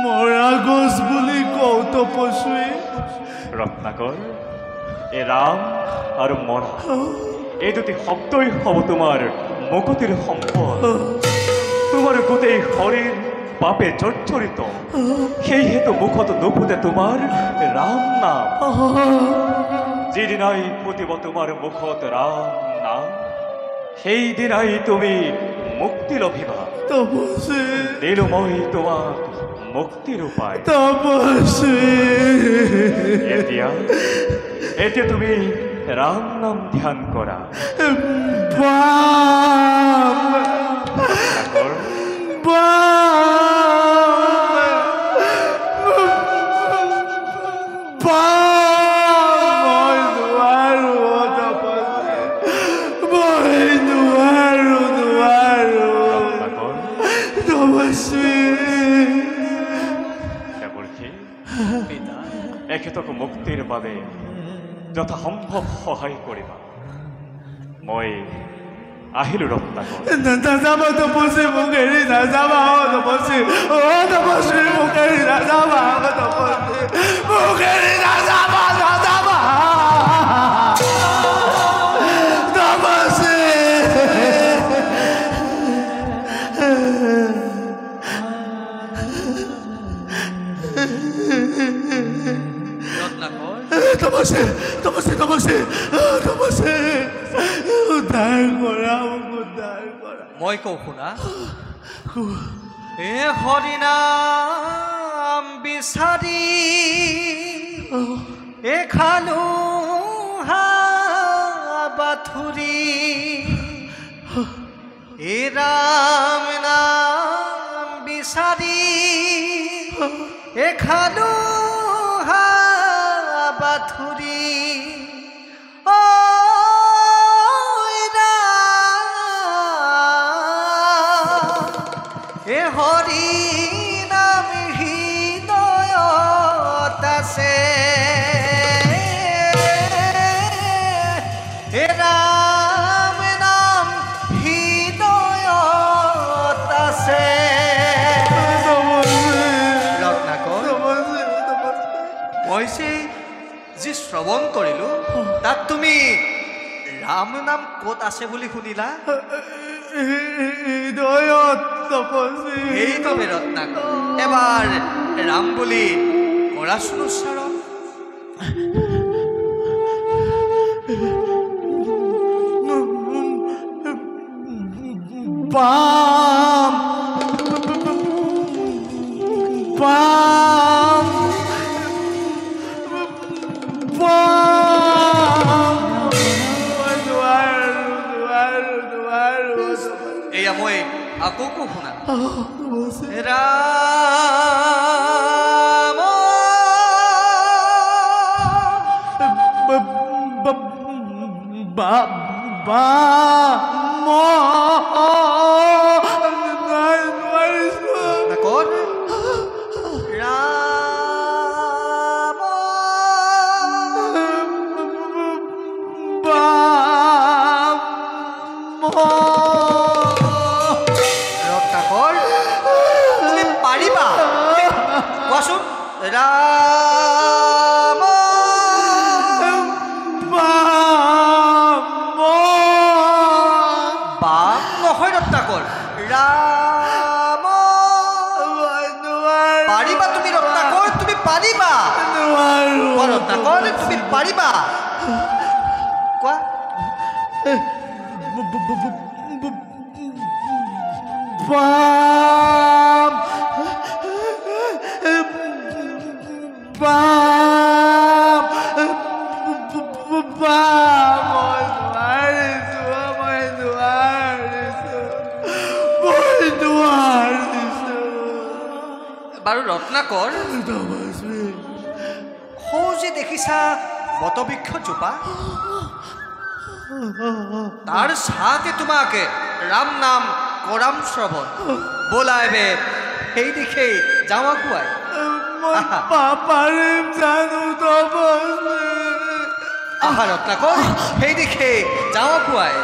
মৰা গছ বুলি কওঁ তপস্বী ৰত্নাকৰ এই ৰাম আৰু মৰা এই দুটি শব্দই হ'ব তোমাৰ মুকুতিৰ সম্পদ তোমাৰ গোটেই শৰীৰ পাপে জৰ্জৰিত সেইহেতু মুখত নুফুটে তোমাৰ ৰাম নাম যিদিনাই ফুটিব তোমাৰ মুখত ৰাম নাম সেইদিনাই তুমি মুক্তি লভিবা তপস্বী দিলো মই তোমাক মুক্তিৰ উপায় তপস্বী এতিয়া তুমি ৰাম নাম ধ্যান কৰা বাম এখেতক মুক্তিৰ বাবে যথাসম্ভৱ সহায় কৰিবা মই আহিলো ৰত্নাকৰ নাযাবা তপস্বী মোক এৰি নাযাবা তপস্বী তপস্বী মোক এৰি নাযাবা তপস্বী মোক এৰি নাযাবা নাযাবা তপস্বী তপস্বী তপস্বী তপস্বী তপস্বী উদ্ধাৰ কৰা মোক উদ্ধাৰ কৰা মই কওঁ শুনা এ হৰিনাম বিচাৰি এখানো বাথুৰি এ ৰাম নাম বিচাৰি এখানো বাথুৰি এ হৰি নাম হৃদয়ত আছে এ ৰাম নাম হৃদয়ত আছে ৰত্নাকৰ মই যি শ্ৰৱণ কৰিলো তাত তুমি ৰাম নাম ক'ত আছে বুলি শুনিলা সেইবাবে ৰত্নাকৰ এবাৰ ৰাম বুলি কৰাচোন উচ্চাৰণ বাম বাম এয়া মই আকৌ শুনা ৰাম ক'ত ৰাম ৰত্নাকৰ তুমি পাৰিবা কোৱাচোন ৰাম বাপ নহয় ৰত্নাকৰ ৰাম পাৰিবা তুমি ৰত্নাকৰ তুমি পাৰিবা কোৱা ৰত্নাকৰ তুমি পাৰিবা কোৱা বাৰু ৰত্নাকৰ সৌ যে দেখিছা বটবৃক্ষজোপা তাৰ ছাঁতে তোমাকে ৰাম নাম কৰাম শ্ৰৱণ ব'লা এবে সেই দিশে যাওঁ আগুৱাই আহা ৰত্নাকৰ সেই দিশে যাওঁ আগুৱাই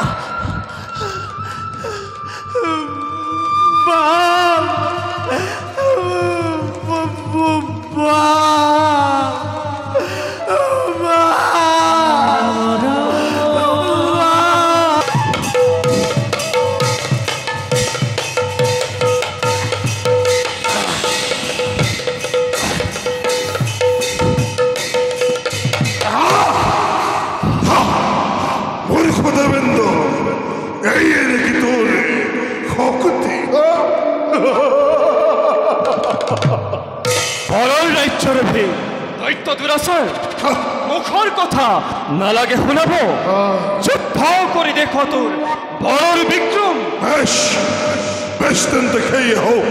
দৈত্য দুৰাচাৰ মুখৰ কথা নালাগে শুনাব যুদ্ধ কৰি দেখ তোৰ বৰৰ বিক্ৰম বেশ তেন্তে খেয়ে হোক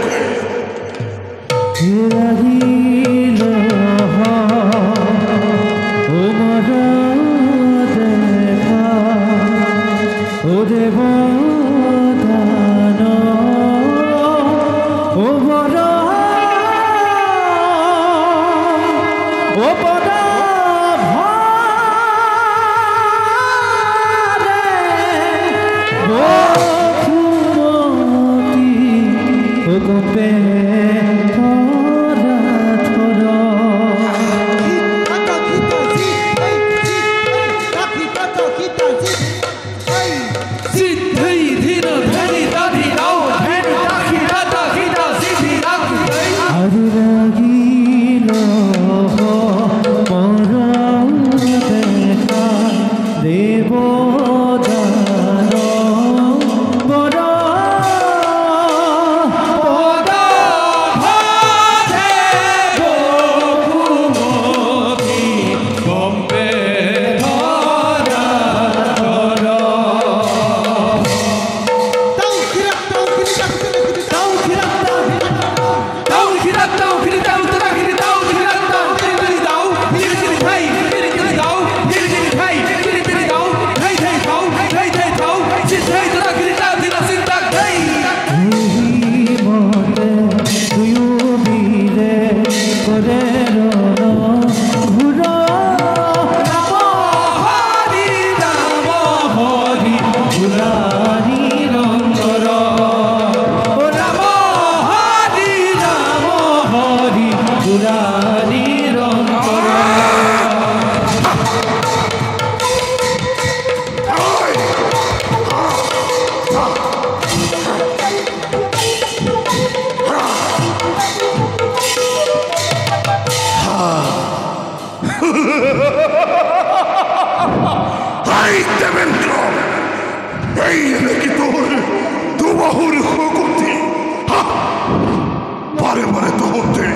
বারে বারে তো হতে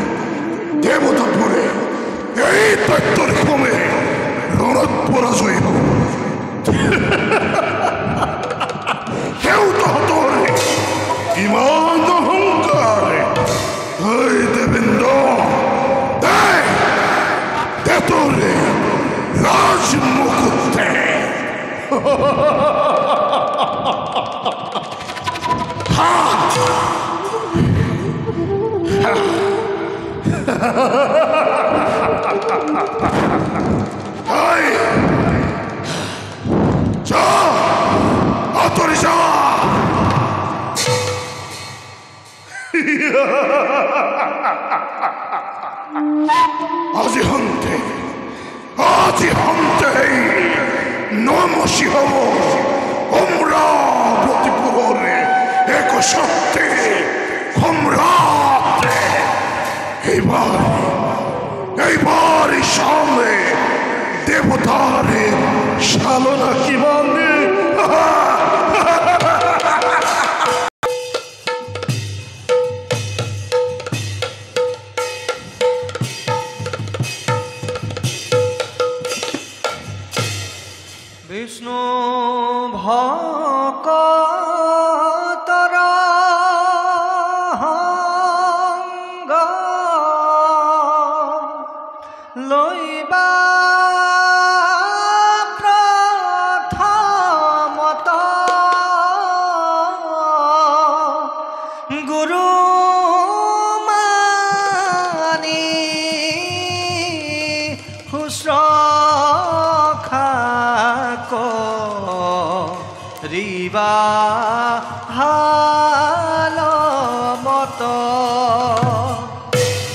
দেবতা পরে এই তত্ত্বর কমে রণত পরাজয় হোক কেউ তো হতো ইমান অহংকার এই, যা আতরে যা। আজি হন্তে নমসি হব অমরাবতী পুরে এক সত্যে সম্রাট। এইবার সামনে দেবতারে সালনা কি মানে। বিষ্ণু ভকতৰ সংগ লইবা প্ৰথমত গুৰু মানি শুশ্ৰূষা ৰিবা হাল মত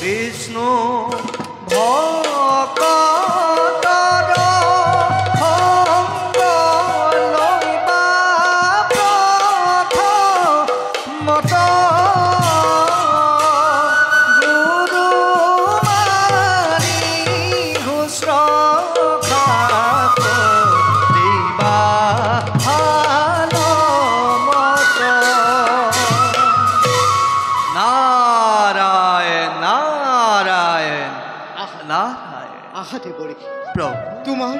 বিষ্ণু ভকতৰ সংগ লইবা প্ৰথমত গুৰু মানি শুশ্ৰূষা কৰিবা ভাল মত। নারায়ণ নারায়ণ নারায়ণ। আহা দেবরে, প্রভু তোমার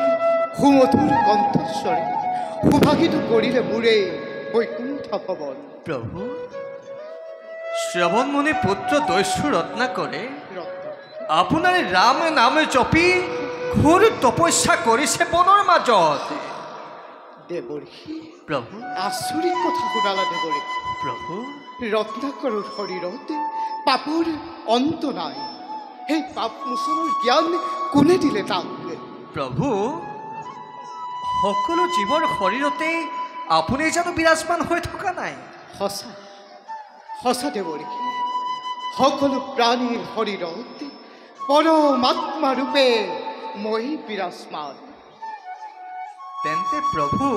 সুমধুর কণ্ঠস্বরে সুভাষিত করিলে মোরে বৈকুণ্ঠ ভবন। প্রভু শ্রবণ মুনি পুত্র দস্যু রত্নাকরে আপোনাৰ ৰাম নামে জপি ঘোৰ তপস্যা কৰিছে বনৰ মাজত। দেবৰে, প্ৰভু আচৰিত কথা শুনালা দেবৰে। প্ৰভু ৰত্নাকৰৰ শৰীৰত পাপৰ অন্ত নাই। সেই পাপ মোচনৰ জ্ঞান কোনে দিলে তাক? প্ৰভু সকলো জীৱৰ শৰীৰতে আপুনি জানো বিৰাজমান হৈ থকা নাই? সঁচা সঁচা দেবৰে, সকলো প্ৰাণীৰ শৰীৰত পৰমাত্মা ৰূপে মই বিৰাজমান। তেন্তে প্ৰভু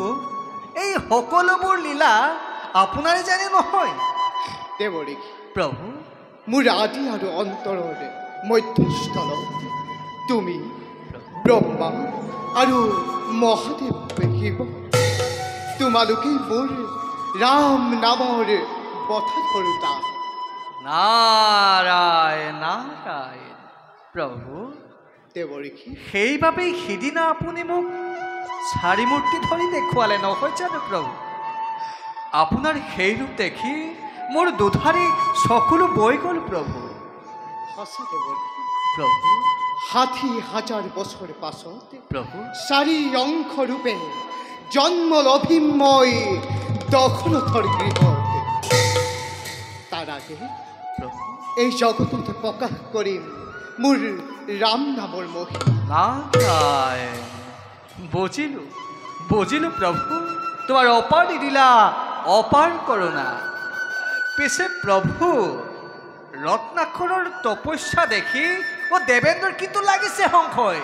এই সকলোবোৰ লীলা আপোনাৰে জানে নহয়? দেবৰে, প্ৰভু মোৰ আদি আৰু অন্তৰৰ মধ্যস্থলত তুমি ব্ৰহ্মা আৰু মহাদেৱ শিৱ তোমালোকে মোৰ ৰাম নামৰ বঠা কৰোতা। নাৰায়ণ নাৰায়ণ। প্ৰভু দেবৰে, সেইবাবেই সিদিনা আপুনি মোক চাৰি মূৰ্তি ধৰি দেখুৱালে নহয় জানো প্ৰভু? আপোনাৰ সেই ৰূপ দেখি মোৰ দুধাৰি চকুলো বৈ গ'ল প্ৰভু। সঁচা দেবৰে, প্ৰভু ৬০,০০০ বছৰ পাছত প্ৰভু চাৰি অংশ ৰূপে জন্ম লভিম মই দশৰথৰ গৃহত। তাৰ আগে প্ৰভু এই জগতত প্ৰকাশ কৰিম মোৰ ৰাম নামৰ মহিমা। নাৰায়ণ। বুজিলো প্ৰভু, তোমাৰ অপাৰ দিলা অপাৰ কৰোণা। পিছে প্ৰভু ৰত্নাকৰৰ তপস্যা দেখি দেবেন্দ্ৰৰ কিন্তু লাগিছে সংশয়।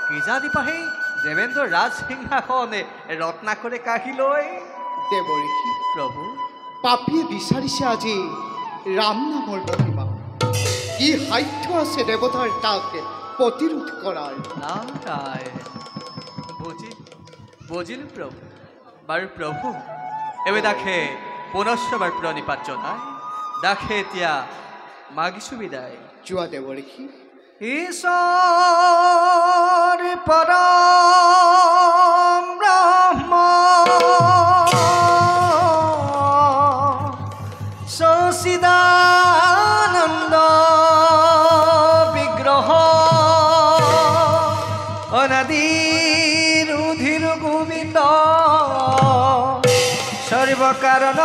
কিজানি পাহি দেবেন্দ্ৰৰ ৰাজসিংহাসন ৰত্নাকৰে কাঢ়ি লৈ। দেবৰে, প্ৰভু পাপীয়ে বিচাৰিছে আজি ৰাম নামৰ মহিমা। কি সাধ্য আছে দেৱতাৰ তাক প্ৰতিৰোধ কৰাৰ? নাৰায়ণ। বুজিলো প্ৰভু। বাৰু প্ৰভু এবে দাখে পুনশ্চবাৰ প্ৰণিপাত জনাই দাখে এতিয়া মাগিছো বিদায়। যোৱা দেবৰে, ঈশ্বৰ পৰম ব্ৰহ্ম সচিদানন্দ বিগ্ৰহ অনাদিৰ উধিৰ গোবিন্দ সৰ্বকাৰণ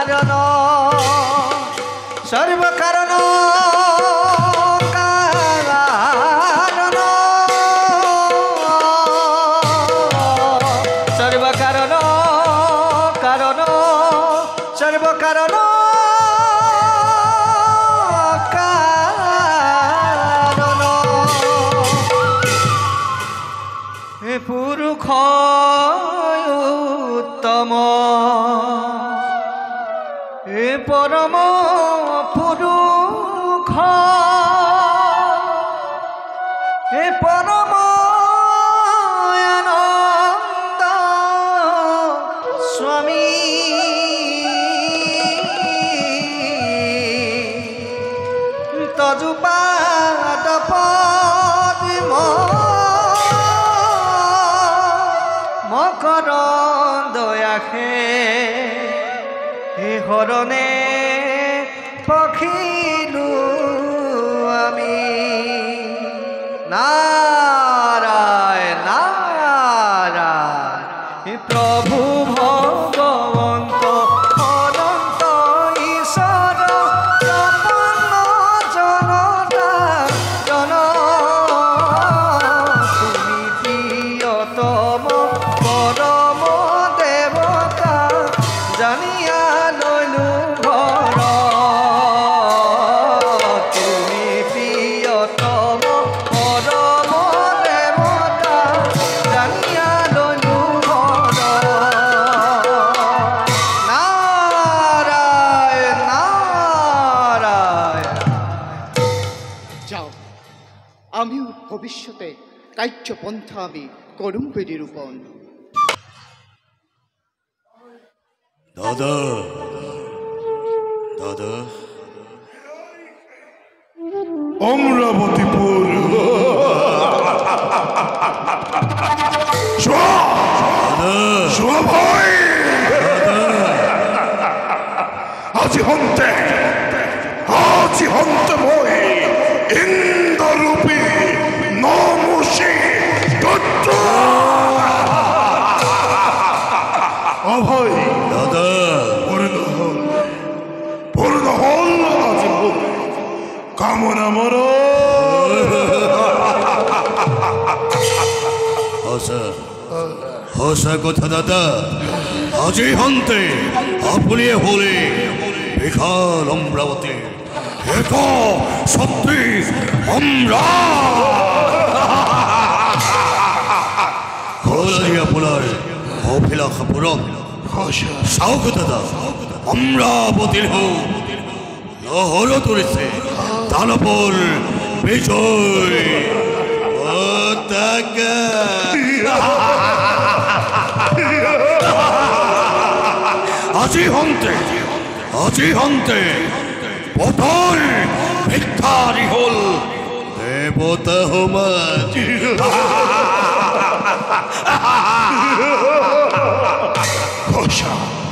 কারণ সর্বকারণ কারণ হে পুরুষ উত্তম হে পরম পুরুষ হে পরম আনন্দ স্বামী তজুপাদ পদ্ম মকরন্দয়াখে হে হরণে পখিলু আমি নারায়ণ নারায়ণ হে প্রভু ভগবন্ত অনন্ত ঈশ্বর প্রপন্ন জনতা জন তুমি প্রিয়তম পরম দেবতা জানিয়া লইলু ঘর তুমি প্রিয়তম পরম দেবতা জানিয়া লইলু ঘর নারায়ণ নারায়ণ যাও, আমিও ভবিষ্যতে কার্যপন্থা আমি করুম নিরূপণ। দাদা দাদা অমরাবতীপুর ভাই আজি হন্তে মই ইন্দ্ররূপী নমুষী দত্ত অভয় দাদা পূর্ণ হল আজি কামনা মর হসা কথা দাদা আজি হন্তে আপনি হলে বিশাল অমরাবতী এক সত্যি আমরা আপনার অভিলাষা পূরণ চাওক দাদা অমরাবতীর হোক লহর তুলিছে দানবর বিজয় পতাকা আজি হন্তে পতন ভিক্ষারি হল দেবতা সমাজ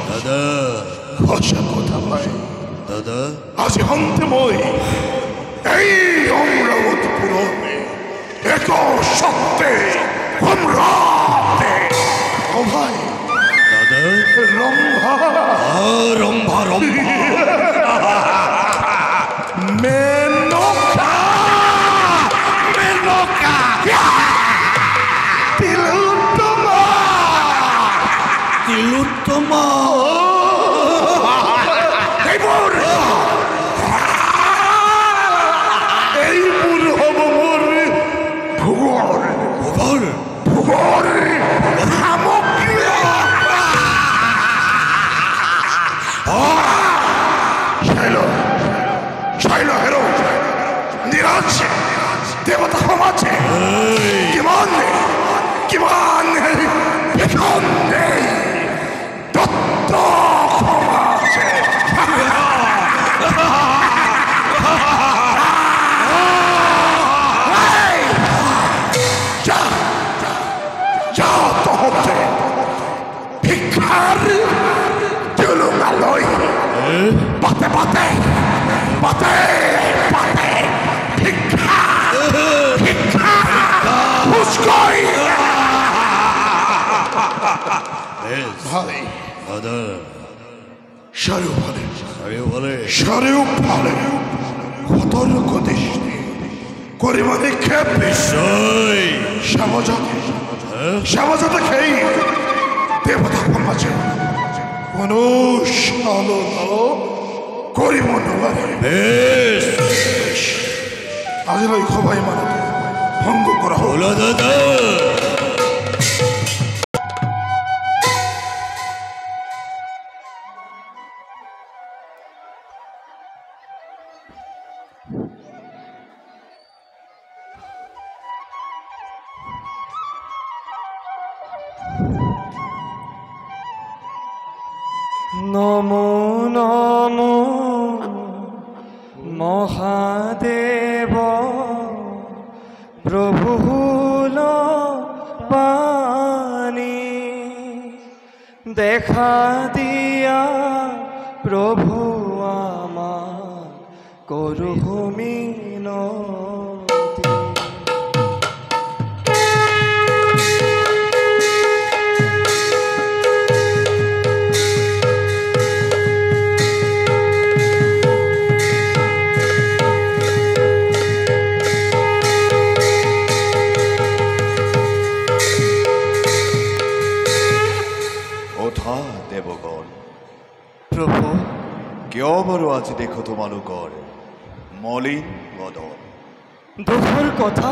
দাদা কথা ভাই দাদা আজি হন্তে মই এই অমরাবতীপুরে এক শক্তি সম্রাটে ও ভাই দাদা রম্ভা মেনকা তিলোত্তমা এই পুর হব মোর ভূগোল শৈল হেরো নিরাজ দেবতা সমাজে কিমান দত্ত সমাজে যা তহতে ভিক্ষার জুলুমালয় পাতে ভিক্ষা ফুসকই ভাই দাদা সারেও ভালে সতর্ক দৃষ্টি করে মানে ক্ষেপ নিশ্চয় শ্যামজাতে খেয়ে দেবতা সমাজে অনুশালন করিব নোৱাৰে। আজিলৈ সবাই মানতে ভংগ কৰা হ'ল। নমো নমো মহাদেব প্ৰভু পানি দেখা দিয়া প্ৰভু আমাৰ কৰুমি নদী। দেবগণ প্ৰভু কিয় বাৰু আজি দেখো তোমালোকৰ মলিন বদন? দুখৰ কথা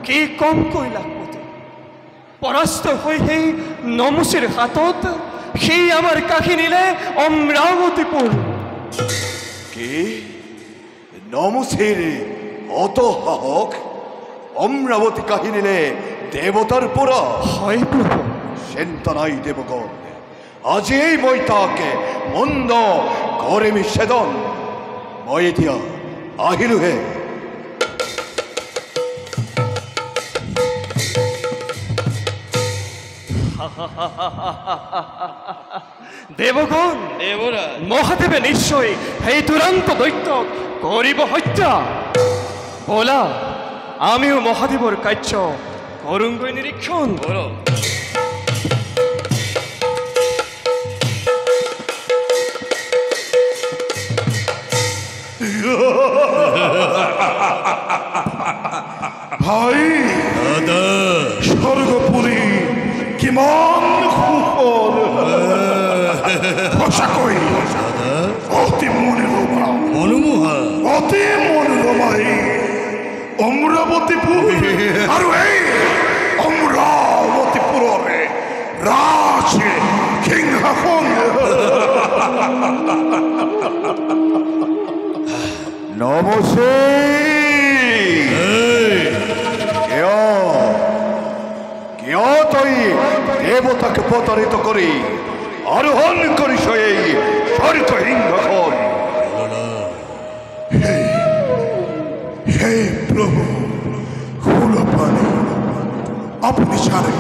কি কম কৈ লাগব? পৰাস্ত হৈ সেই নমুচিৰ হাতত সেই আমাৰ কাষী নিলে অমৰাৱতীপুৰ। কি নমুচিৰ অত সাহস? অমৰাৱতী কাহি নিলে দেৱতাৰ পৰা? হয় প্ৰভু। চিন্তা নাই দেবগণ, আজিয়েই মই তাকে মন্দ কৰিমি ছেদন। মই এতিয়া আহিলোহে। দেৱগণ, মহাদেৱে নিশ্চয় সেই দুৰান্ত দৈত্যক কৰিব হত্যা। বলা আমিও মহাদেৱৰ কাৰ্য কৰোঁগৈ নিৰীক্ষণ। ভাই স্বৰ্গপুৰী কিমান সুখৰ, সঁচাকৈ অতি মনোৰমা, অতি মনোৰমাই অমৰাৱতীপুৰ আৰু এই অমৰাৱতীপুৰৰে ৰাজ সিংহাসন। নমস্তে। কিয় তই দেৱতাকে প্ৰতাৰিত কৰি আৰোহণ কৰিছ এই স্বৰ্গ সিংহাসন? হে প্ৰভু সুলপানী, আপুনি জানে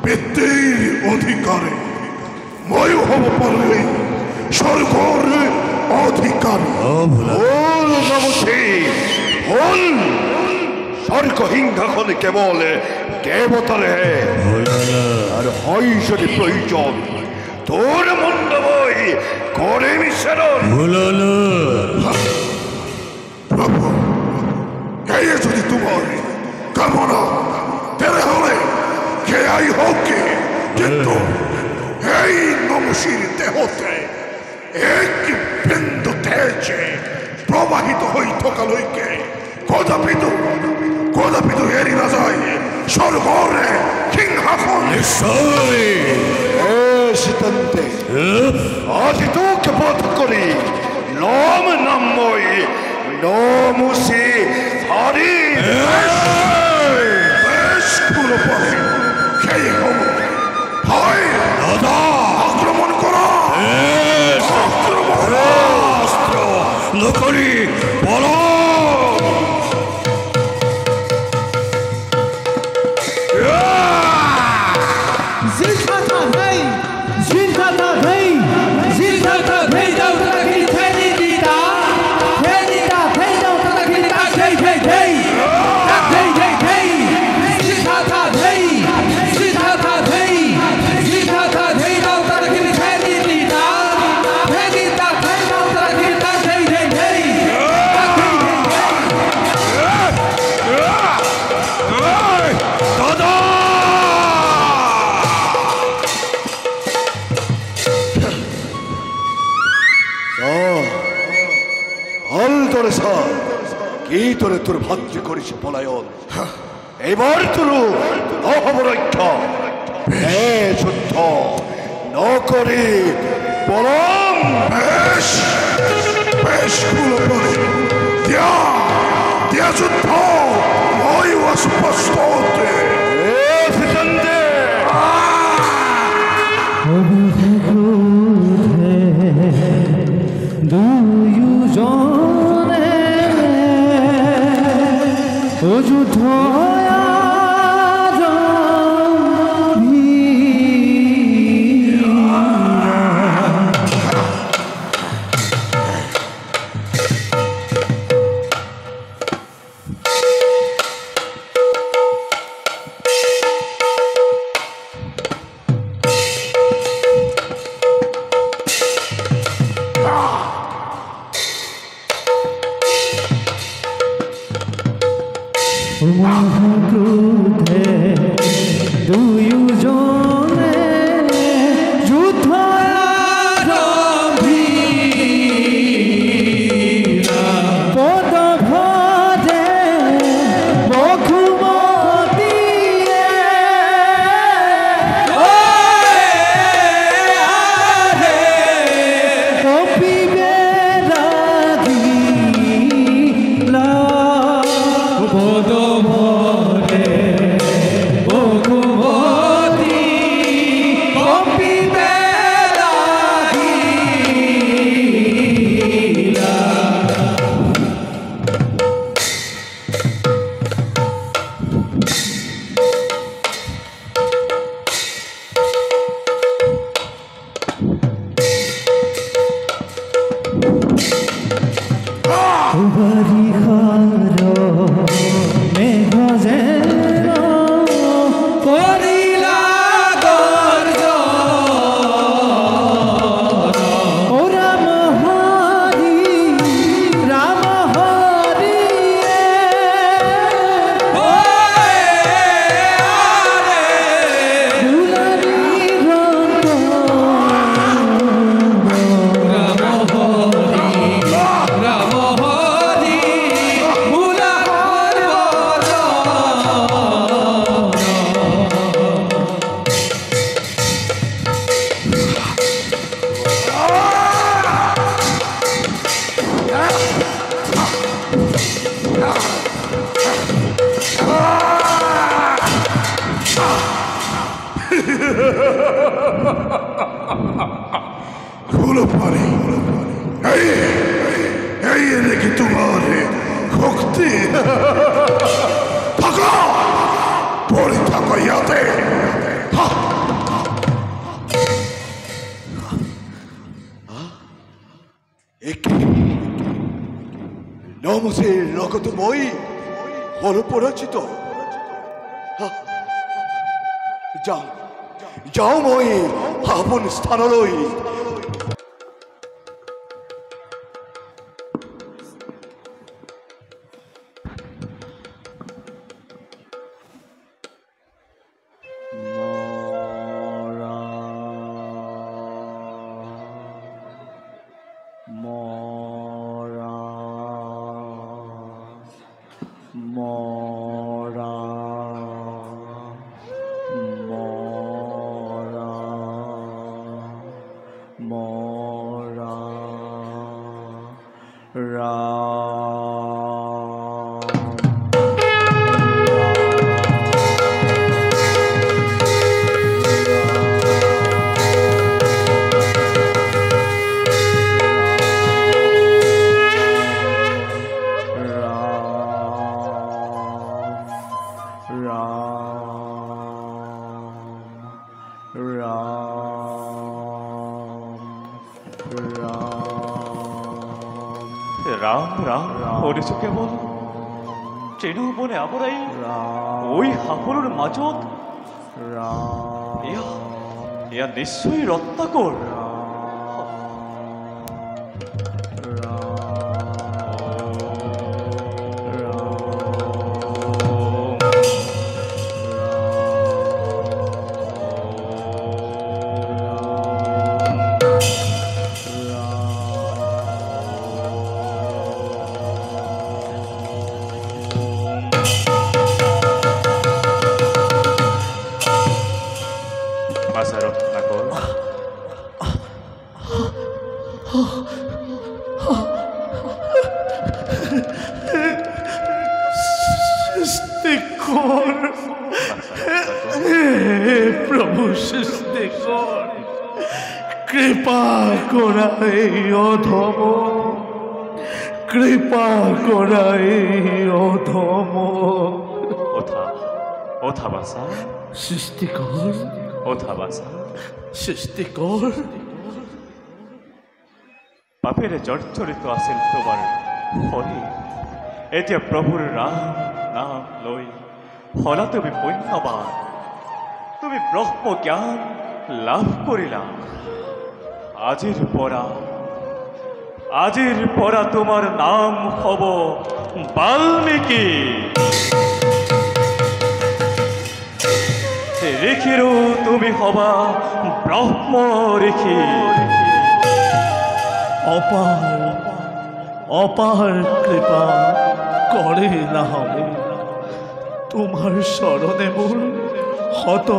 পিতৃৰ অধিকাৰী ময়ো হ'ব পাৰোঁ এই স্বৰ্গৰ অধিকাৰী। স্বৰ্গ সিংহাসন কেৱল দেৱতাৰেহে, আৰু হয় যদি প্ৰয়োজন তোৰ মণ্ডবই কৰিমি ছেদন। প্ৰভু, এয়ে যদি তোমাৰ কামনা, তেনেহ'লে সেয়াই হওক। কিন্তু এই নমুচিৰ দেহতে এক বিন্দু তেজ প্ৰবাহিত হৈ থকালৈকে কদাপিতো এৰি নাযায় স্বৰ্গৰে সিংহাসন। সীতান্তে আজি তোকে বধ কৰি লম নাম মই নমুচি হাৰি। সেই হ'ব হয় আক্ৰমণ কৰা, নকৰি বল। Hey! তেৰেছা কিদৰে তোৰ ভাতৃ কৰিছে পলায়ন এইবাৰ তোৰো নহ'ব ৰক্ষা যুদ্ধ নকৰি পলম বেশ বেশ কুলপতি দিয়া যুদ্ধ ময়ো স্পষ্ট হতে কুলপতি এই নাকি তোমার শক্তি থাকা পড়ে থাকা ইয়াতে নমসের লগত মই হল পরিচিত যাও মই আপন স্থানলৈ রাম রাম কৰিছো কেৱল ট্ৰেইনো মনে আবৰাই ঐ সাফলৰ মাজত এয়া নিশ্চয় ৰত্নাকৰ সৃষ্টিকৰ, হে প্ৰভু সৃষ্টিকৰ, কৃপা কৰা এই অধম, কৃপা কৰা এই অধম। ওঠা বাসা, সৃষ্টিকৰ, ওঠা বাসা, সৃষ্টিকৰ। পাপেৰে জৰ্জৰিত আছিল তোমাৰ শৰীৰ, এতিয়া প্ৰভুৰ নাম লৈ হলা তুমি পুণ্যৱান, তুমি ব্ৰহ্ম জ্ঞান লাভ কৰিলা। আজিৰ পৰা তোমাৰ নাম হ'ব বাল্মীকি। ঋষিৰো তুমি হবা ব্ৰহ্ম ঋষি। অপার অপার কৃপা করে না হবে, তোমার শরণে মোর শত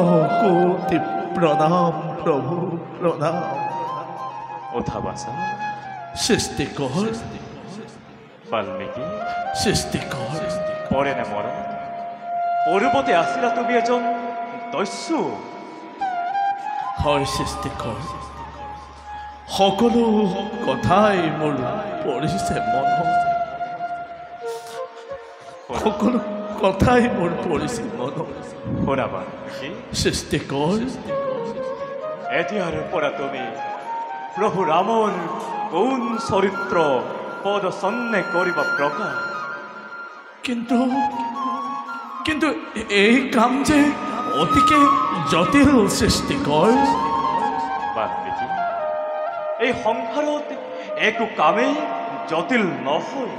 কোটি প্রণাম প্রভু প্রণাম। ওঠা বাসা, সৃষ্টিকর, বাল্মীকি, সৃষ্টিকর। পৰে নে মৰা? পূৰ্বতে আছিলা তুমি এজন দস্যু। হয় সৃষ্টিকৰ, সকলো কথাই মোৰ পৰিছে মন, সকলো কথাই মোৰ পৰিছে মন। শুনা বাল্মীকি, সৃষ্টিকৰ, এতিয়াৰ পৰা তুমি প্ৰভু ৰামৰ গুণ চৰিত্ৰ পদচন্নে কৰিবা প্ৰকাশ। কিন্তু কিন্তু এই কাম যে অতিকে জটিল সৃষ্টিকৰ। বাল্মীকি, এই সংসাৰত একো কামেই জটিল নহয়।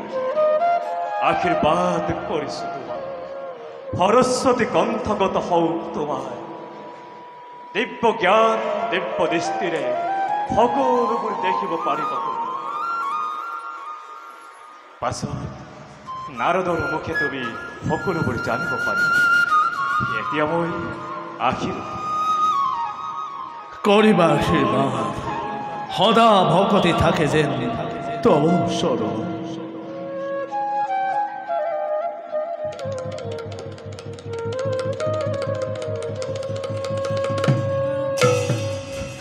আশীৰ্বাদ কৰিছো তোমাক, সৰস্বতী কণ্ঠগত হওক তোমাৰ, দিব্য জ্ঞান দিব্য দৃষ্টিৰে সকলোবোৰ দেখিব পাৰিব। পাছত নাৰদৰ মুখে তুমি সকলোবোৰ জানিব পাৰিবা। এতিয়া মই কৰিবা আশীৰ্বাদ, সদা ভকতি থাকে যেন তব চৰণ।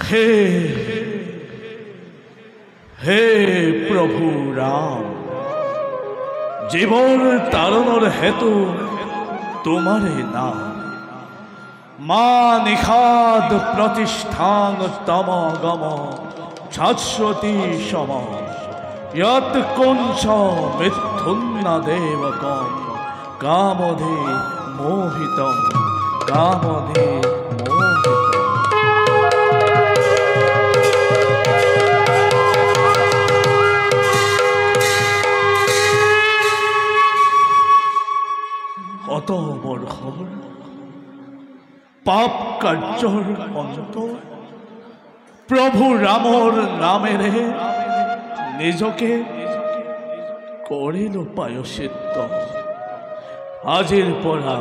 হে হে প্ৰভু ৰাম, জীৱন তাৰণৰ হেতু তোমাৰে নাম। মা নিষাদ প্ৰতিষ্ঠান তম গম শাশ্বতী সম, যত কঞ্চ মিথুন্না দেৱকম কামধে মোহিতম, কামধে মোহিতম। অত বৰ্ষৰ পাপ কাৰ্যৰ অন্ত প্ৰভু ৰামৰ নামেৰে নিজকে কৰিলো প্ৰায়শ্চিত্ত। আজিৰ পৰা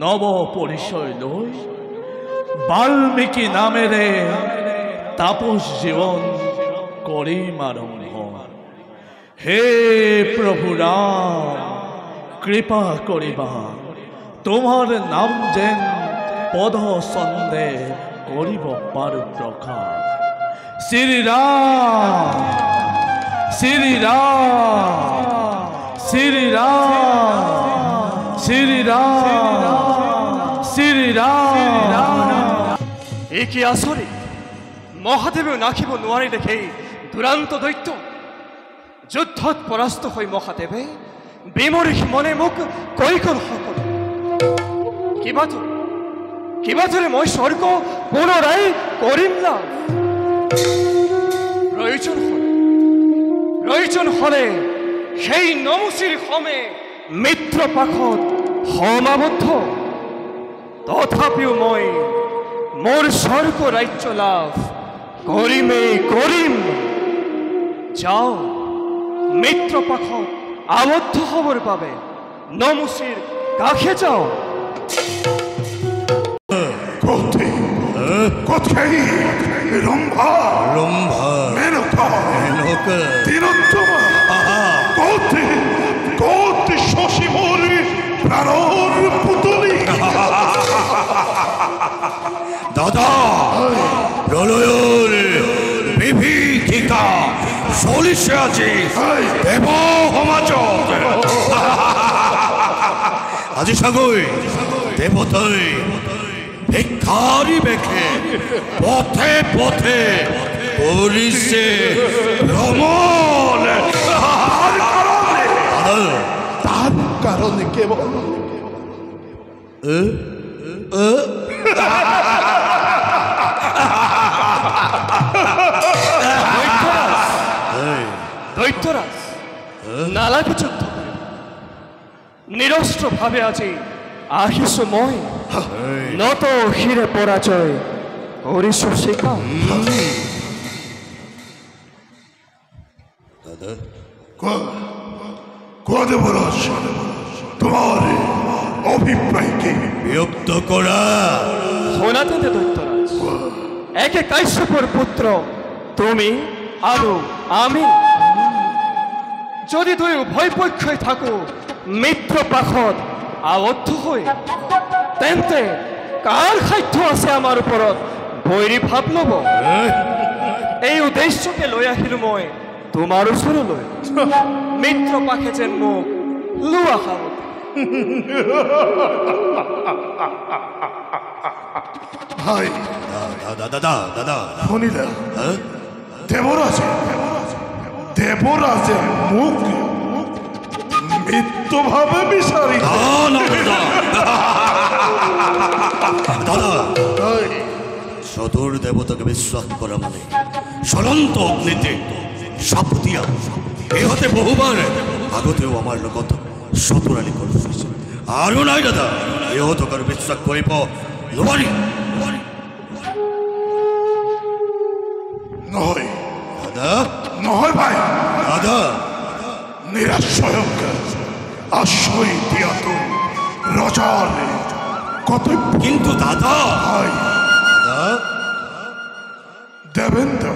নৱ পৰিচয় লৈ বাল্মীকি নামেৰে তাপস জীৱন কৰিম আৰম্ভ। হে প্ৰভু ৰাম, কৃপা কৰিবা, তোমাৰ নাম যেন পদ চন্দে কৰিব পাৰো প্ৰকাশ। শ্ৰীৰাম শ্ৰীৰাম শ্ৰীৰাম শ্ৰীৰাম শ্ৰীৰাম। এই কি আচৰিত! মহাদেৱেও নাখিব নোৱাৰিলে সেই দুৰান্ত দৈত্য। যুদ্ধত পৰাস্ত হৈ মহাদেৱে বিমৰিষ মনে মোক কৈকল সকল। কিবা ধৰে মই স্বৰ্গ পুনৰাই কৰিম না। প্ৰয়োজন হলে সেই নমুচিৰ সমে মিত্ৰ পাশত সমাবদ্ধ। তথাপিও মই মোৰ স্বৰ্গ ৰাজ্য লাভ কৰিমেই কৰিম। যাওঁ, মিত্ৰ পাশত আবদ্ধ হবৰ বাবে নমুচিৰ কাষে যাওঁ। কোথায় ৰম্ভা ৰম্ভা মেনকা তিলোত্তমা কতে শশী মোৰ প্ৰাণৰ পুতলি দাদা প্ৰলয়েৰ বিভীষিকা চলিছে আজি দেৱ সমাজত আজি চাগৈ দেৱতাই ভিক্ষাৰী বেশে পথে পথে কৰিছে ভ্ৰমণ তার কারণে কেবল দৈত্যরাজ নালাগে যুদ্ধ করে নিরস্ত্র ভাবে আজি আহিস মই নত হিরে পরাজয় করিস শিকা দেবরাজ তোমার অভিপ্রায় কি? বিরক্ত করা শোনাতে দে দৈত্যরাজ, একে কাশ্যপর পুত্র তুমি আরো আমি যদি তুই উভয় পক্ষই থাকো মিত্র পাখত আবদ্ধ হয়ে তেন্তে কার খাদ্য আছে আমার ওপৰত বৈৰী ভাৱ ল'ব। এই উদ্দেশ্যকে লৈ আহিলো মই তোমাৰ ওচৰলৈ, মিত্ৰ পাখে যেন মোক লোৱা খাওঁ। ভাই দাদা দাদা শুনিলা দেবরাজে মুখ মৃত্যুভাবে বিচারি দাদা চতুর দেবতাকে বিশ্বাস করা মানে চলন্ত অগ্নিতে সাপ দিয়া ইহঁতে বহুবাৰ আগতেও আমাৰ লগত চতুৰালি কৰিছে আৰু নাই দাদা ইহঁতক আৰু বিশ্বাস কৰিব নোৱাৰি। নহয় দাদা নহয় ভাই দাদা নিরাশ্রয়ক আশ্রয় দিয়া তো রজার কর্তব্য। কিন্তু দাদা ভাই দাদা দেবেন্দ্র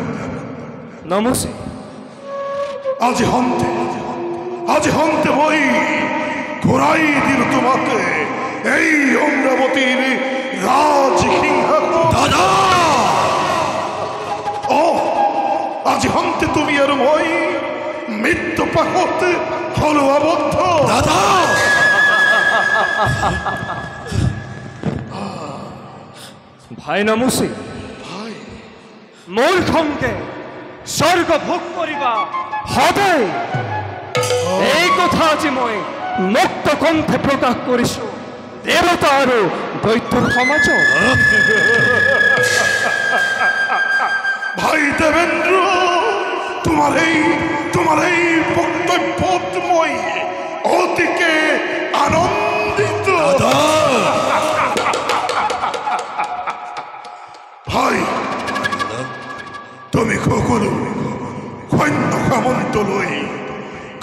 নমস্তে। আজ হন্তে বই ঘোরাই দিল তোমাকে এই অমরাবতীর রাজসিংহাসন। দাদা ও আজ হন্তে তুমি আর মই মৃত্যু পাহত হলো আবদ্ধ। দাদা ভাই নমস্তে। মোৰ খংকে স্বৰ্গ ভোগ কৰিবা সদায়, এই কথা আজি মই মুক্ত কণ্ঠে প্ৰকাশ কৰিছো দেৱতা আৰু দৈত্যৰ সমাজত। ভাই দেবেন্দ্র তোমার এই বক্তব্য মই অতিকে আনন্দিত। ভাই তুমি সকলো সৈন্য সামন্ত লৈ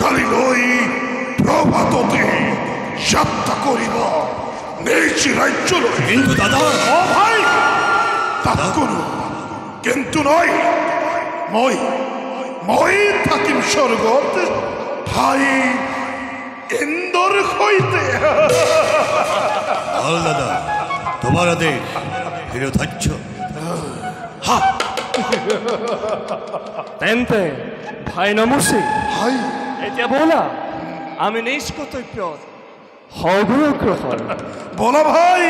কালিলৈ প্রভাততে যাত্রা করিব নিজ রাজ্যলৈ। কিন্তু দাদা ও ভাই তাত কোনো কিন্তু নয়, মই থাকিম স্বর্গত ভাই ইন্দর হইতে। বল দাদা তোমার আদেশ বিরোধাচ্ছ। তেন্তে ভাই নমস্তে। ভাই এতিয়া বলা আমি নিজ কৰ্তব্যত সৰ্বগ্ৰসৰ। বলা ভাই।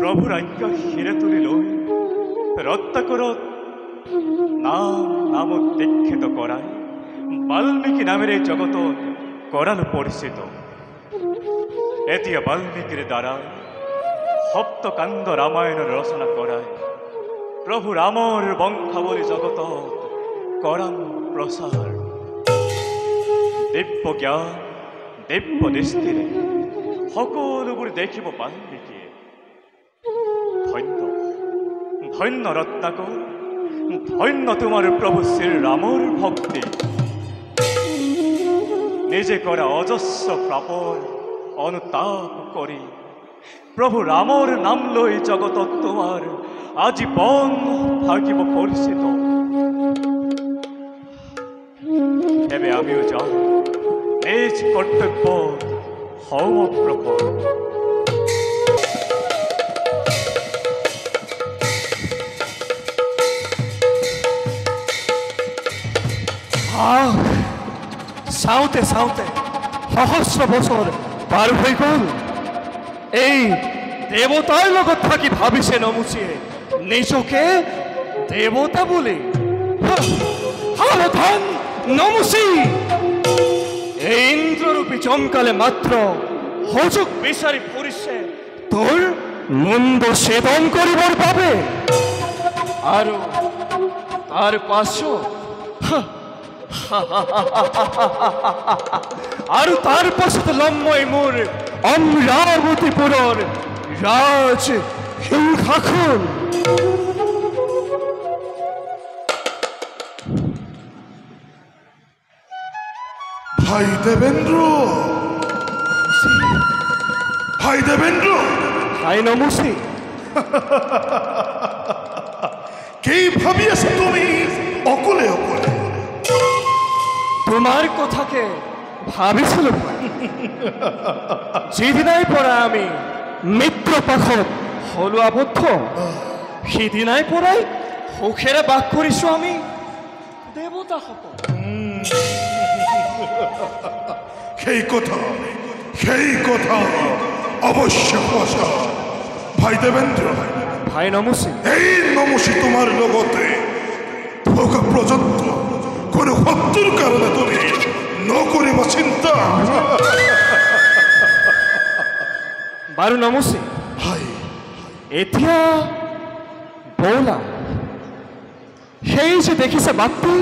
প্রভুর আজ্ঞা হিরে তুলিল রত্নাকরত নাম দীক্ষিত করায় বাল্মীকি নামের এই জগত করাল পরিচিত। এতিয়া বাল্মীকির দ্বারা সপ্তকাণ্ড রামায়ণের রচনা করায় প্রভু রামর বংশাবলী জগত করাল প্রসার। দিব্য জ্ঞান দিব্য দৃষ্টিৰে সকলোবোৰ দেখিব বাল্মীকিয়ে। ধন্য ধন্য ৰত্নাকৰ ধন্য তোমার প্রভু শ্রীরামর ভক্তি নিজে করা অজস্র পাপর অনুতাপ করি প্রভু রামর নাম লই জগত তোমার আজীবন থাকিব পরিচিত। এবে আমিও যাই নিজ কর্তব্য হও প্রভু। চাওঁতে চাওঁতে সহস্ৰ বছৰ পাৰ হৈ গ'ল। এই দেৱতাৰ লগত থাকি ভাবিছে নমুচিয়ে নিজকে দেৱতা বুলি। সাৱধান নমুচি, এই ইন্দ্ৰৰূপী জমকালে মাত্ৰ সুযোগ বিচাৰি ফুৰিছে তোৰ মুণ্ড ছেদন কৰিবৰ বাবে। আৰু তাৰ পাছত আৰু তাৰ পাছত ল'ম মই মোৰ অমৰাৱতীপুৰৰ ৰাজ সিংহাসন। ভাই দেবেন্দ্ৰ, ভাই দেবেন্দ্ৰ, ভাই নমুচি, কি ভাবি আছো তুমি অকলে অকলে? তোমাৰ কথাকে ভাবিছিলো। যিদিনাই পৰা আমি মিত্ৰপাশত হলো আবদ্ধ, সিদিনাই পৰাই সুখেৰে বাস কৰিছো আমি দেৱতাসকল। সেই কথা অবশ্য সঁচা। ভাই দেবেন্দ্ৰ, ভাই নমুচি, এই নমুচি তোমাৰ লগতে থকা পৰ্যন্ত কোনো শত্ৰুৰ কাৰণে তুমি নকৰিব চিন্তা। বাৰু নমুচি, এতিয়া বৌলা সেই যে দেখিছে বাটটো,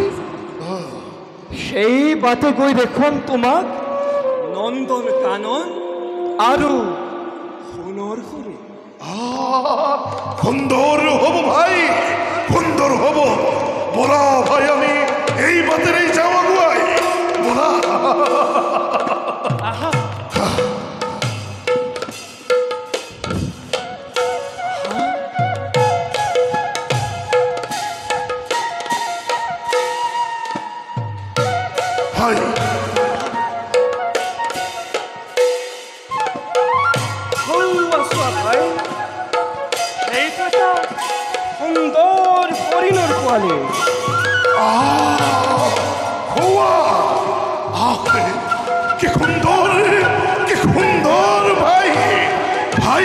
সেই বাটে গৈ দেখুৱাম তোমাক নন্দন কানন আৰু সোণৰ সৰি। সুন্দৰ হব ভাই, সুন্দৰ হব। বলা ভাই, আমি এই বাতেৰ এই যাওয়া গুয়াই বলা। ভাই সুন্দৰ হৰিণৰ পোৱালি। কি সুন্দৰ, কি সুন্দৰ ভাই। ভাই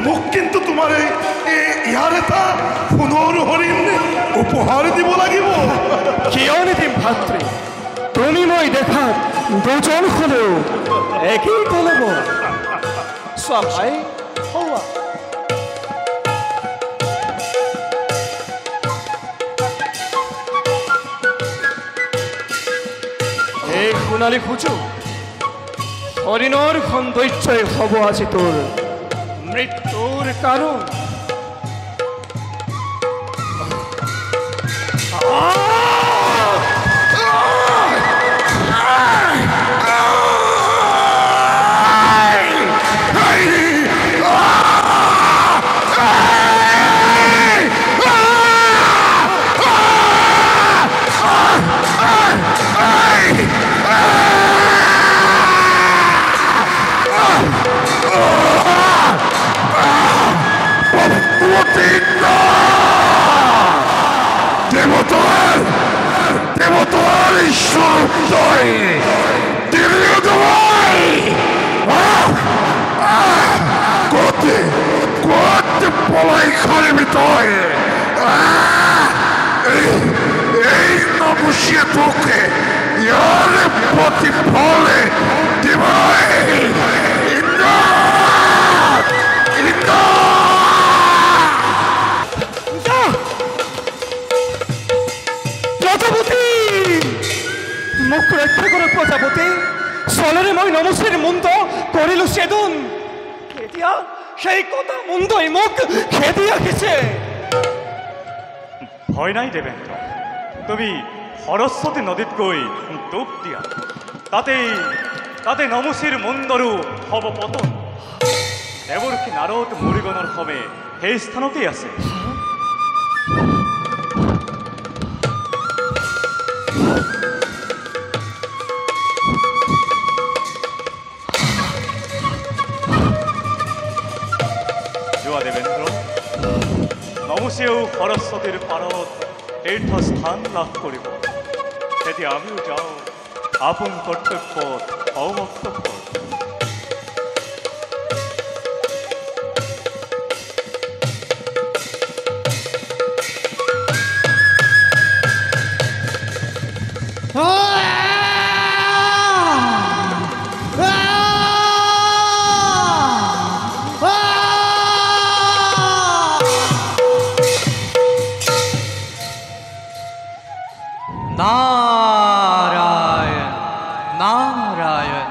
মোক কিন্তু তোমাৰ ইয়াৰ এটা সোণৰ হৰিণ উপহাৰ দিব লাগিব। কিয় নিদিম ভাতৃ, তুমি মই দেখাত দুজন হলেও একেই কলব। চোৱা ভাই, হওয়া এই সোণালী সুযোগ হৰিণৰ সৌন্দৰ্যই হ'ব আজি তোৰ মৃত্যুৰ কাৰণ। দেবতাৰ ঈশ্বৰ কৰতে কৰতে পলাই খাৰিবি তুই। এই নবসিয়ে তোকে ইয়াৰ প্ৰতিফলে দিব। মোক ৰক্ষা কৰ প্ৰজাপতি, চলেৰে মই নমুচিৰ মুণ্ড কৰিলো ছেদন। এতিয়া সেই কথা মুণ্ডই মোক খেদি ৰাখিছে। ভয় নাই দেবেন্দ্ৰ, তুমি সৰস্বতী নদীত গৈ ডুব দিয়া। তাতে নমুচিৰ মন্দৰো হব পতন। দেৱৰ্ষি নাৰদ মুৰিগণৰ সবে সেই স্থানতেই আছে। যোৱা দেবেন্দ্ৰ, নমুচিয়েও সৰস্বতীৰ পাৰত তীৰ্থস্থান লাভ কৰিব। তেতিয়া আমিও যাওঁ আপোন কৰ্তব্যত অৱক্তব্য। নারায়ণ নারায়ণ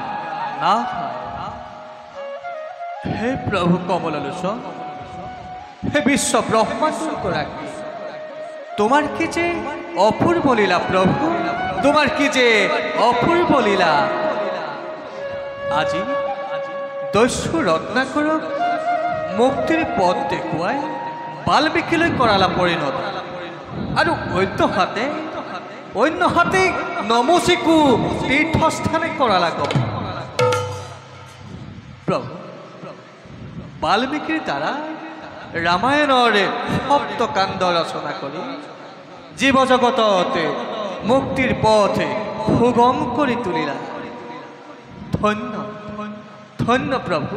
নারায়ণ। হে প্রভু কমলালোচন, হে বিশ্ব ব্রহ্মাণ্ডর করাকে, তোমার কি যে অপূর্ব লীলা প্রভু, তোমার কি যে অপূর্ব লীলা। আজি দস্যু ৰত্নাকৰ মুক্তিৰ পথ দেখুৱাই বাল্মীকিলৈ কৰালা পৰিণত, আৰু অন্য হাতে নমুচিকো তীৰ্থস্থানে কৰালা গম। প্ৰভু, বাল্মীকিৰ দ্বাৰা ৰামায়ণৰ সপ্তকাণ্ড ৰচনা কৰি জীৱ জগতত মুক্তিৰ পথ সুগম কৰি তুলিলা। ধন্য ধন্য প্রভু,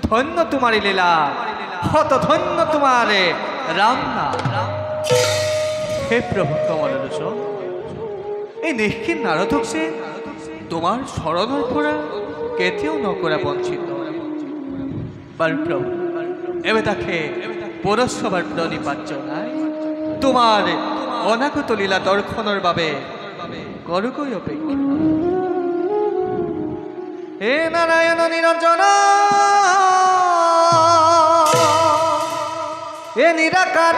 ধন্য তোমারি লীলা, হত ধন্য তোমারে রাম নাম। হে প্রভু কমলালোচন, এই নিষ্কিন নারদক যে তোমার শৰণৰ পৰা কেতিয়াও নকৰা বঞ্চিত। বাৰু প্ৰভু, এবে তাকে পৰস্পৰ প্ৰণিপাত জনাই তোমাৰ অনাগত লীলা দৰ্শনৰ বাবে কৰগৈ অপেক্ষা। হে নাৰায়ণ নিৰঞ্জন, হে নিৰাকাৰ